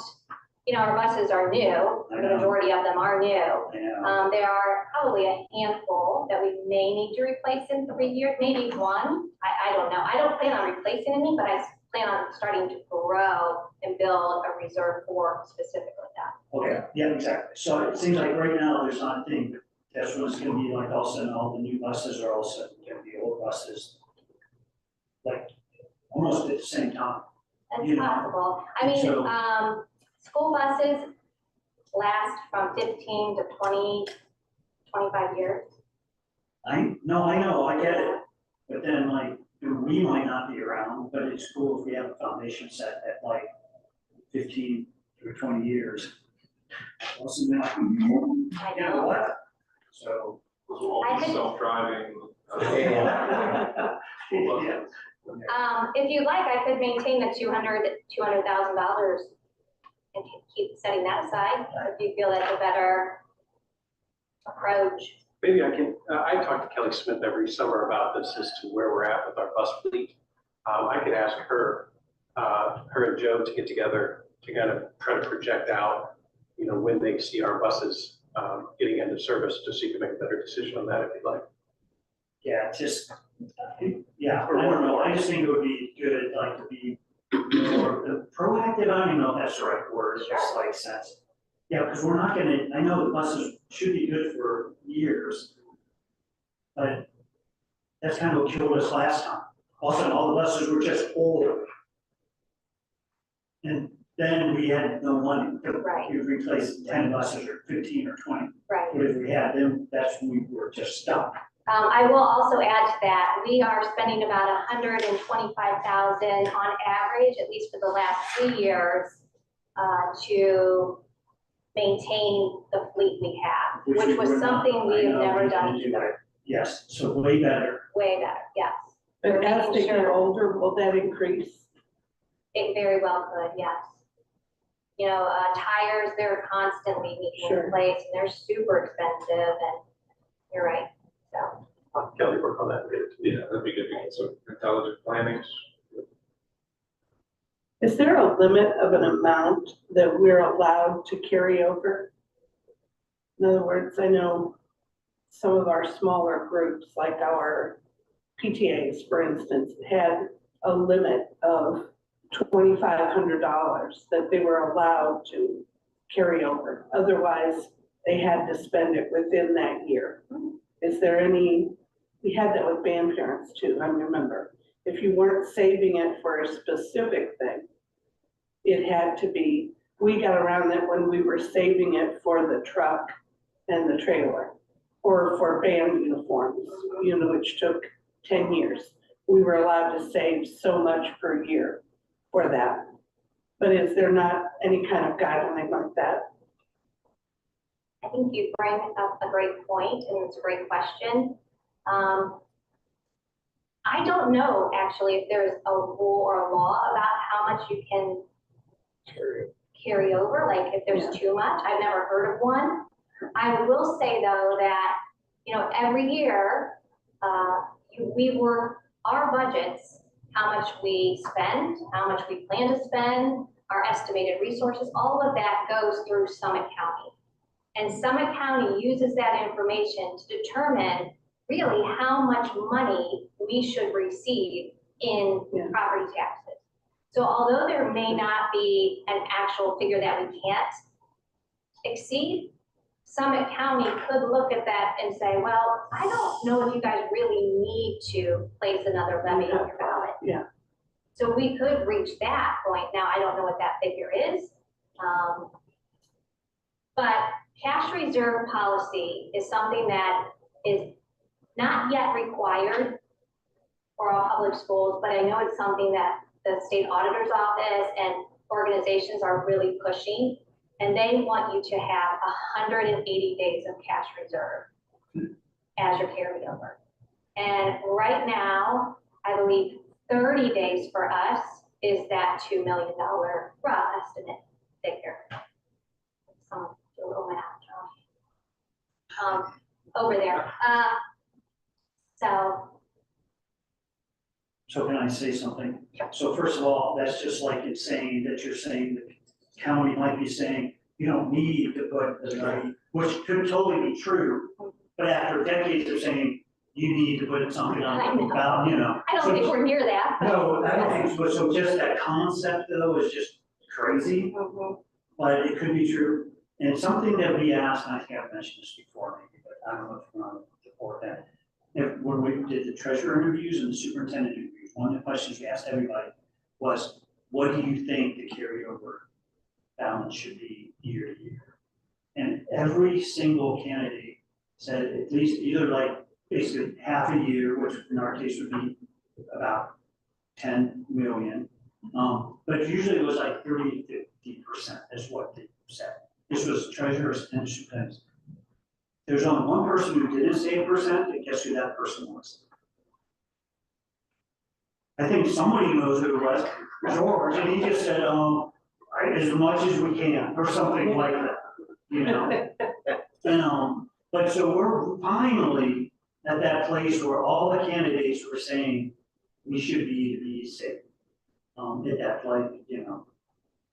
our buses are new. I The know. majority of them are new. Yeah. There are probably a handful that we may need to replace in 3 years, maybe 1. I don't know. I don't plan on replacing any, but I plan on starting to grow and build a reserve for specifically that. Okay, yeah, exactly. So it seems like right now there's not a thing, but that's when it's gonna be like all of a sudden all the new buses are all of a sudden gonna be old buses. Like almost at the same time. That's You know, possible. I mean, so- school buses last from 15 to 20, 25 years. I know, I get it. But then like, we might not be around, but it's cool if we have a foundation set at like 15 or 20 years. Wasn't that, I you know know. what? So. I could- Self-driving. Yeah. If you'd like, I could maintain the $200,000 and keep setting that aside, if you feel that's a better approach. Maybe I can, I talk to Kelly Smith every summer about this as to where we're at with our bus fleet. I could ask her, her and Joe to get together to kind of try to project out, you know, when they see our buses getting into service, just so you can make a better decision on that if you'd like. Yeah, just, yeah, I don't know, I just think it would be good, like, to be more proactive, I don't even know if that's the right word, it's just like sense. Yeah, because we're not gonna, I know the buses should be good for years, but that's kind of what killed us last time. All of a sudden, all the buses were just older. And then we had no money to Right. replace 10 buses or 15 or 20. Right. But if we had them, that's when we were just stuck. I will also add to that, we are spending about $125,000 on average, at least for the last 3 years, to maintain the fleet we have, which we was were not. something we I have know, never we done didn't do either. it. Yes, so way better. Way better, yes. But We're as making they get sure- older, will that increase? It very well could, yes. You know, tires, they're constantly needing Sure. replaced, and they're super expensive, and you're right, so. Kelly, work on that and get it to me. Yeah, that'd be good to get some intelligent planning. Is there a limit of an amount that we're allowed to carry over? In other words, I know some of our smaller groups, like our PTAs, for instance, had a limit of $2,500 that they were allowed to carry over. Otherwise, they had to spend it within that year. Is there any, we had that with band parents too, I remember. If you weren't saving it for a specific thing, it had to be, we got around that when we were saving it for the truck and the trailer, or for band uniforms, you know, which took 10 years. We were allowed to save so much per year for that. But is there not any kind of guideline like that? I think you bring up a great point, and it's a great question. I don't know, actually, if there's a rule or a law about how much you can carry over, like if there's too much. I've never heard of one. I will say, though, that, you know, every year, we work our budgets, how much we spend, how much we plan to spend, our estimated resources, all of that goes through Summit County. And Summit County uses that information to determine really how much money we should receive in property taxes. So although there may not be an actual figure that we can't exceed, Summit County could look at that and say, well, I don't know if you guys really need to place another levy on your ballot. Yeah. So we could reach that point. Now, I don't know what that figure is. But cash reserve policy is something that is not yet required for all public schools, but I know it's something that the state auditor's office and organizations are really pushing. And they want you to have 180 days of cash reserve as your carryover. And right now, I believe 30 days for us is that $2 million rough estimate figure. Someone do a little math, Josh. Over there. So can I say something? So first of all, that's just like it's saying that you're saying the county might be saying, you don't need to put the money, which could totally be true. But after decades of saying, you need to put something on the ballot, you know. I don't think we're near that. No, I don't think so. So just that concept though is just crazy, but it could be true. And something that we asked, and I think I've mentioned this before maybe, but I don't know if you want to report that. When we did the treasurer interviews and the superintendent interviews, one of the questions we asked everybody was, what do you think the carryover balance should be year to year? And every single candidate said at least either like basically half a year, which in our case would be about 10 million. But usually it was like 30 to 50% is what they said. this was treasurer's and superintendent's. There's only one person who didn't say 8%, and guess who that person was? I think somebody knows who it was, George, and he just said, as much as we can, or something like that, you know? But so we're finally at that place where all the candidates were saying we should be safe. At that, like,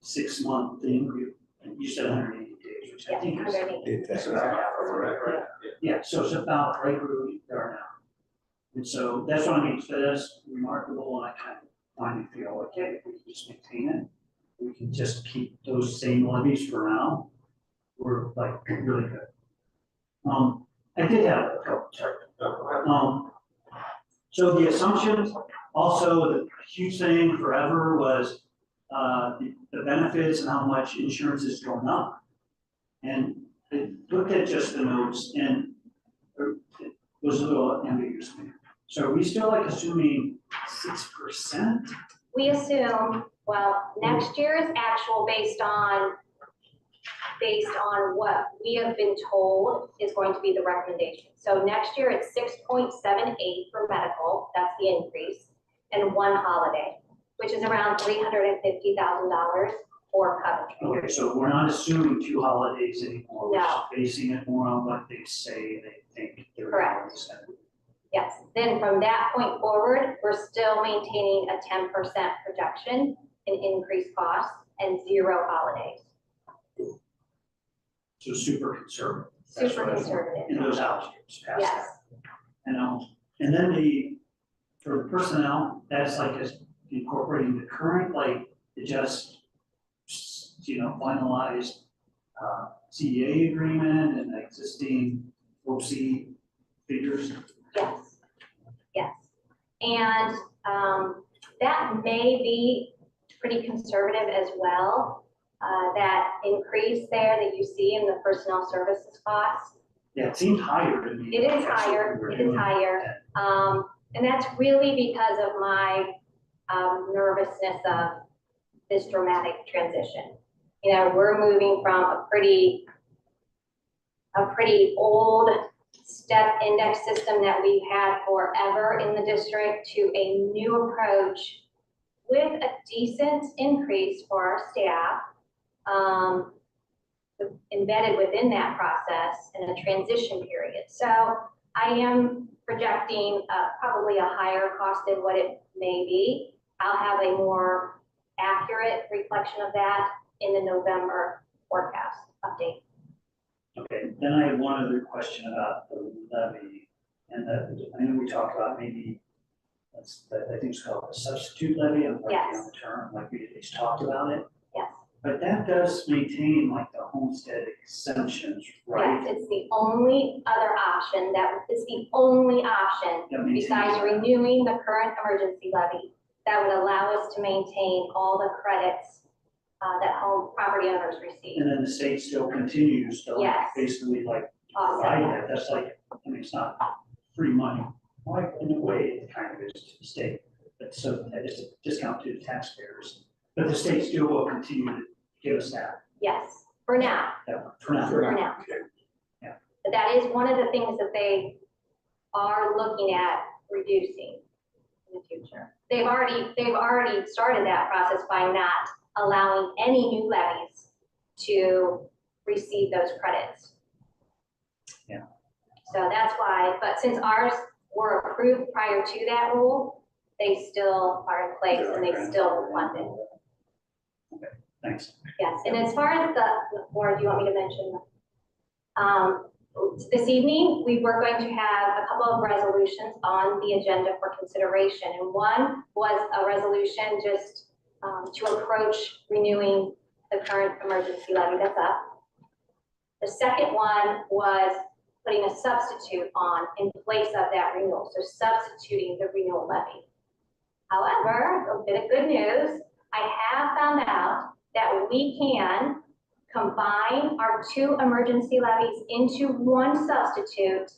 6-month thing, and you said 180 days, which I think is. It's about half of it, right? Yeah, so it's about right where we are now. And so that's what I mean, so that's remarkable, and I kind of finally feel, okay, if we can just maintain it, we can just keep those same levies for now, we're like really good. I did have a couple, sorry. So the assumptions, also the huge thing forever was the benefits and how much insurance is going up. And I looked at just the notes and it was a little ambiguous to me. So are we still like assuming 6%? We assume, well, next year's actual based on what we have been told is going to be the recommendation. So next year it's 6.78 for medical, that's the increase, and 1 holiday, which is around $350,000 for Coventry. Okay, so we're not assuming 2 holidays anymore, we're No. just basing it more on what they say they think they're Correct. going to spend. Yes, then from that point forward, we're still maintaining a 10% projection in increased costs and 0 holidays. So super conservative. That's Super what I thought. conservative. In those out years, past Yes, that. And then for the personnel, that's like just incorporating the current, like, it just, finalized CDA agreement and existing OC figures. yes, yes. And that may be pretty conservative as well. That increase there that you see in the personnel services costs. Yeah, it seemed higher to me. It is That's what higher, we were it is doing. higher. And that's really because of my nervousness of this dramatic transition. We're moving from a pretty old step index system that we've had forever in the district to a new approach with a decent increase for our staff. Embedded within that process in a transition period. So I am projecting probably a higher cost than what it may be. I'll have a more accurate reflection of that in the November forecast update. Okay, then I have one other question about the levy, and I know we talked about maybe, I think it's called a substitute levy, I'm working on the term, like we at least talked about it. Yes. But that does maintain like the homestead exemptions, right? Yes, it's the only other option That maintains besides that. renewing the current emergency levy that would allow us to maintain all the credits that home property owners receive. And then the state still continues to like Yes. basically like Awesome. provide that, that's like, it's not free money. Like in a way, it kind of is to the state, but so it's a discount to the taxpayers. But the state still will continue to give us that, Yes, for now. for now. For now. Yeah. But that is one of the things that they are looking at reducing in the future. They've already started that process by not allowing any new levies to receive those credits. Yeah. So that's why, but since ours were approved prior to that rule, they still are in place and they still fund it. Okay, thanks. Yes, and as far as or do you want me to mention? This evening, we were going to have a couple of resolutions on the agenda for consideration. And one was a resolution just to approach renewing the current emergency levy that's up. The second one was putting a substitute on in place of that renewal. So substituting the renewal levy. However, a bit of good news, I have found out that we can combine our 2 emergency levies into one substitute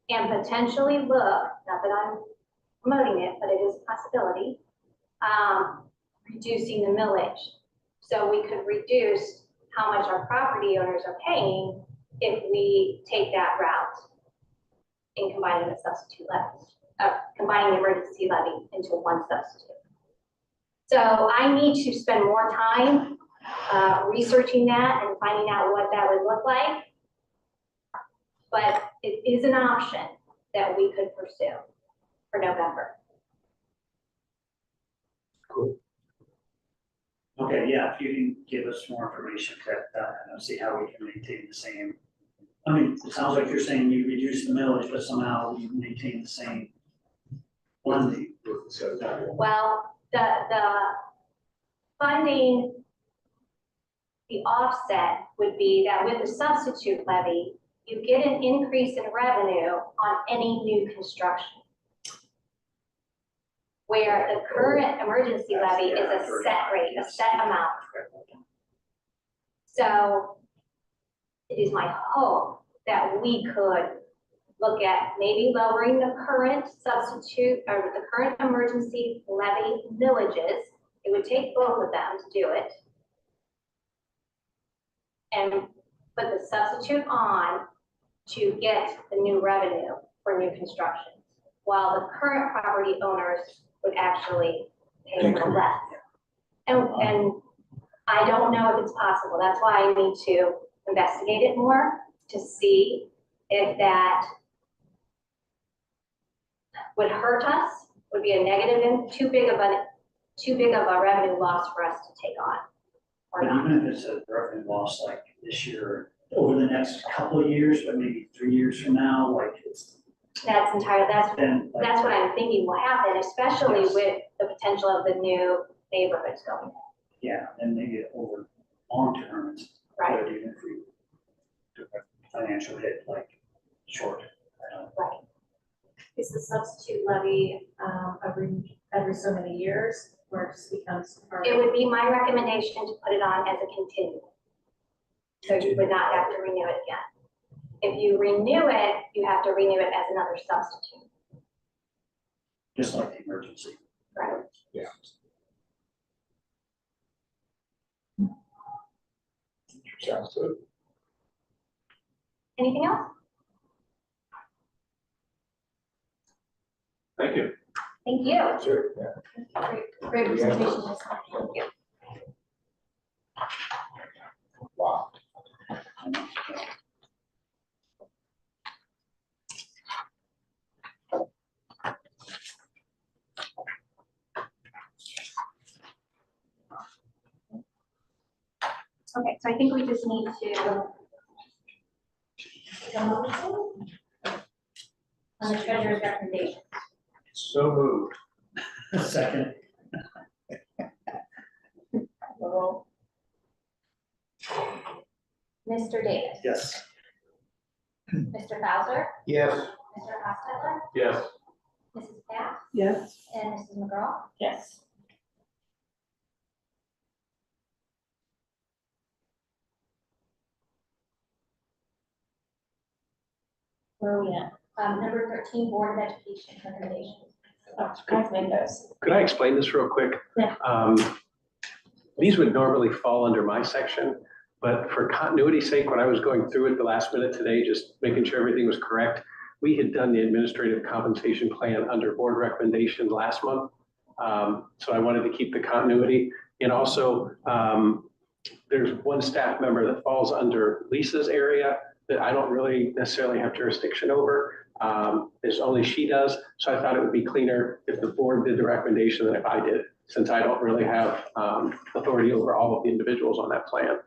and potentially look, not that I'm promoting it, but it is a possibility, reducing the millage. So we could reduce how much our property owners are paying if we take that route in combining the substitute levy, combining the emergency levy into one substitute. So I need to spend more time researching that and finding out what that would look like. But it is an option that we could pursue for November. Cool. Okay, yeah, if you can give us more information, and see how we can maintain the same. I mean, it sounds like you're saying you reduce the millage, but somehow you maintain the same funding. Well, the funding, the offset would be that with the substitute levy, you get an increase in revenue on any new construction. Where the current emergency levy is a set rate, a set amount. So it is my hope that we could look at maybe lowering the current substitute or the current emergency levy villages. It would take both of them to do it. And put the substitute on to get the new revenue for new construction, while the current property owners would actually pay a little less. And I don't know if it's possible. That's why I need to investigate it more to see if that would hurt us, would be a negative and too big of a revenue loss for us to take on, or But not. even if it's a revenue loss like this year, over the next couple of years, but maybe 3 years from now, like it's That's entirely, then. like, that's what I'm thinking will happen, especially Yes. with the potential of the new neighborhoods going in. Yeah, and maybe over long term, it's Right. good even if we took a financial hit like short. Right. Is the substitute levy every so many years, where it just becomes part It of? would be my recommendation to put it on as a continuum. So you would not have to renew it again. If you renew it, you have to renew it as another substitute. Just like the emergency. Right. Yeah. Sounds good. Anything else? Thank you. Thank you. Sure, yeah. Great presentation, Ms. Thank you. Wow. Okay, so I think we just need to, On the treasurer's recommendation. So moved. Second, Mr. Davis. yes. Mr. Bowser. Yes. Mr. Hostetler. Yes. Mrs. Pat. Yes, And Mrs. McGraw. Yes. Where are we at? Number 13, Board of Education recommendations. Oh, I've made those. Could I explain this real quick? Yeah. These would normally fall under my section, but for continuity's sake, when I was going through it the last minute today, just making sure everything was correct, we had done the administrative compensation plan under board recommendation last month. So I wanted to keep the continuity. And also, there's one staff member that falls under Lisa's area that I don't really necessarily have jurisdiction over. It's only she does. So I thought it would be cleaner if the board did the recommendation than if I did, since I don't really have authority over all of the individuals on that plan.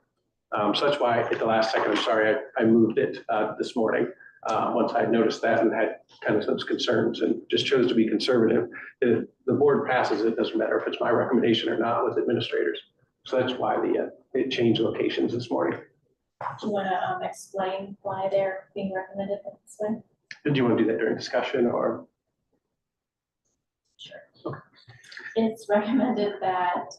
So that's why at the last second, I'm sorry, I moved it this morning. Once I noticed that and had kind of some concerns and just chose to be conservative. If the board passes, it doesn't matter if it's my recommendation or not with administrators. So that's why it changed locations this morning. Do you want to explain why they're being recommended this way? Did you want to do that during discussion or? Sure. It's recommended that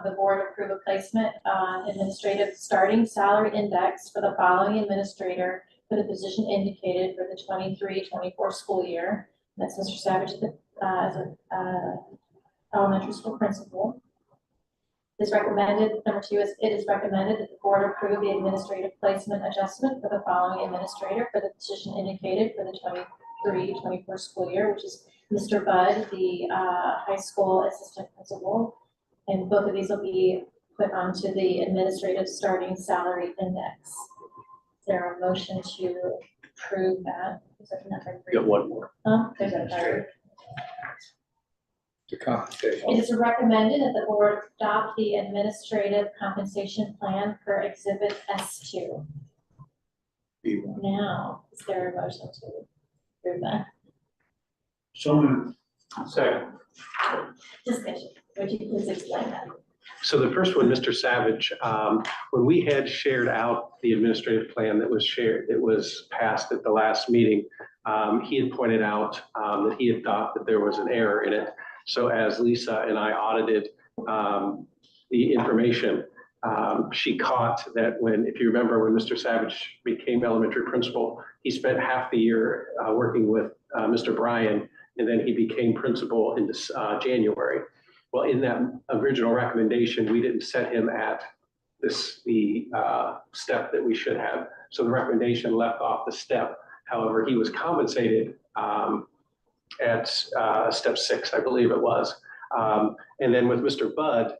the board approve a placement on administrative starting salary index for the following administrator for the position indicated for the 23-24 school year. That's Mr. Savage as an elementary school principal. It's recommended, number 2 is, it is recommended that the board approve the administrative placement adjustment for the following administrator for the position indicated for the 23-24 school year, which is Mr. Budd, the high school assistant principal. And both of these will be put onto the administrative starting salary index. Is there a motion to approve that? Is that number 3? Got one more. There's a third. The compensation. It is recommended that the board adopt the administrative compensation plan per exhibit S2. B1. Now, is there a motion to approve that? So moved. Second. Discussion, would you please explain that? So the first one, Mr. Savage, when we had shared out the administrative plan that was shared, that was passed at the last meeting, he had pointed out that he had thought that there was an error in it. So as Lisa and I audited the information, she caught that when, if you remember, when Mr. Savage became elementary principal, he spent half the year working with Mr. Bryan, and then he became principal in this, January. Well, in that original recommendation, we didn't set him at the step that we should have. So the recommendation left off the step. However, he was compensated at step 6, I believe it was. And then with Mr. Budd,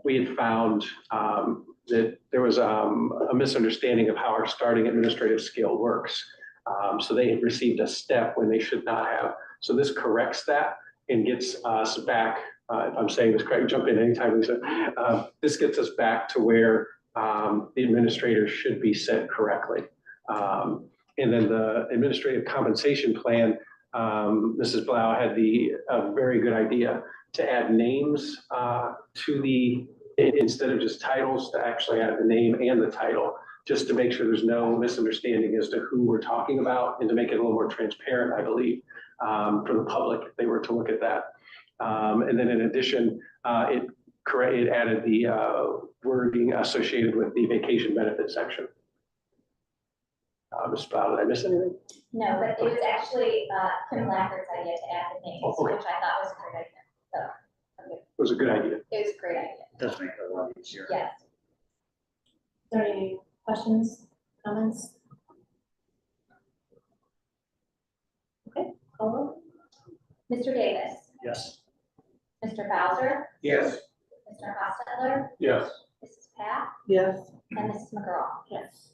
we had found that there was a misunderstanding of how our starting administrative scale works. So they had received a step when they should not have. So this corrects that and gets us back, if I'm saying this correct, jump in anytime, Lisa. This gets us back to where the administrator should be set correctly. And then the administrative compensation plan, Mrs. Blau had a very good idea to add names to the, instead of just titles, to actually add the name and the title, just to make sure there's no misunderstanding as to who we're talking about and to make it a little more transparent, I believe, for the public if they were to look at that. And then in addition, it added the wording associated with the vacation benefit section. Ms. Blau, did I miss anything? No, but it was actually Kim Blackford's idea to add the names, Oh, okay. which I thought was a great idea. So, okay. It was a good idea. It was a great idea. Does make it a lot easier. Yes. Is there any questions, comments? Okay, call roll. Mr. Davis, Yes. Mr. Bowser, Yes. Mr. Hostetler, Yes. Mrs. Pat, Yes, and Mrs. McGraw. Yes.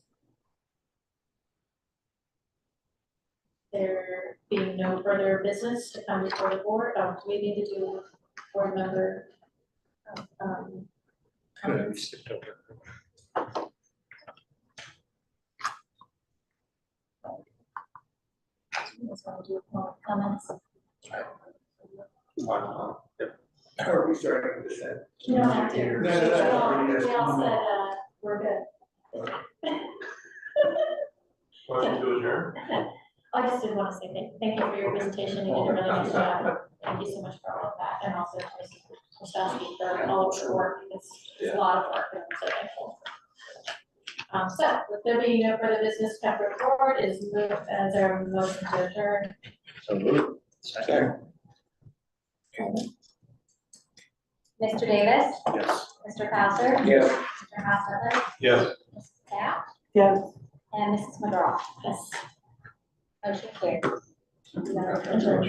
There being no further business to come before the board, do we need to do board member comments? Just want to do more comments. Are we starting with this? You don't have to. No, We all said, we're good. Motion to adjourn? I just did want to say thank you for your presentation. You did a really nice job. Thank you so much for all of that. And also to Ms. Kostowski for all of your work. It's a lot of work and I'm so thankful. So with there being no further business, Pepper Board is moved as our motion to adjourn. So moved. Second. Mr. Davis, Yes. Mr. Bowser, Yes. Mr. Hostetler, Yes. Mrs. Pat, yes. and Mrs. McGraw. Yes. Motion carried. Adjourn.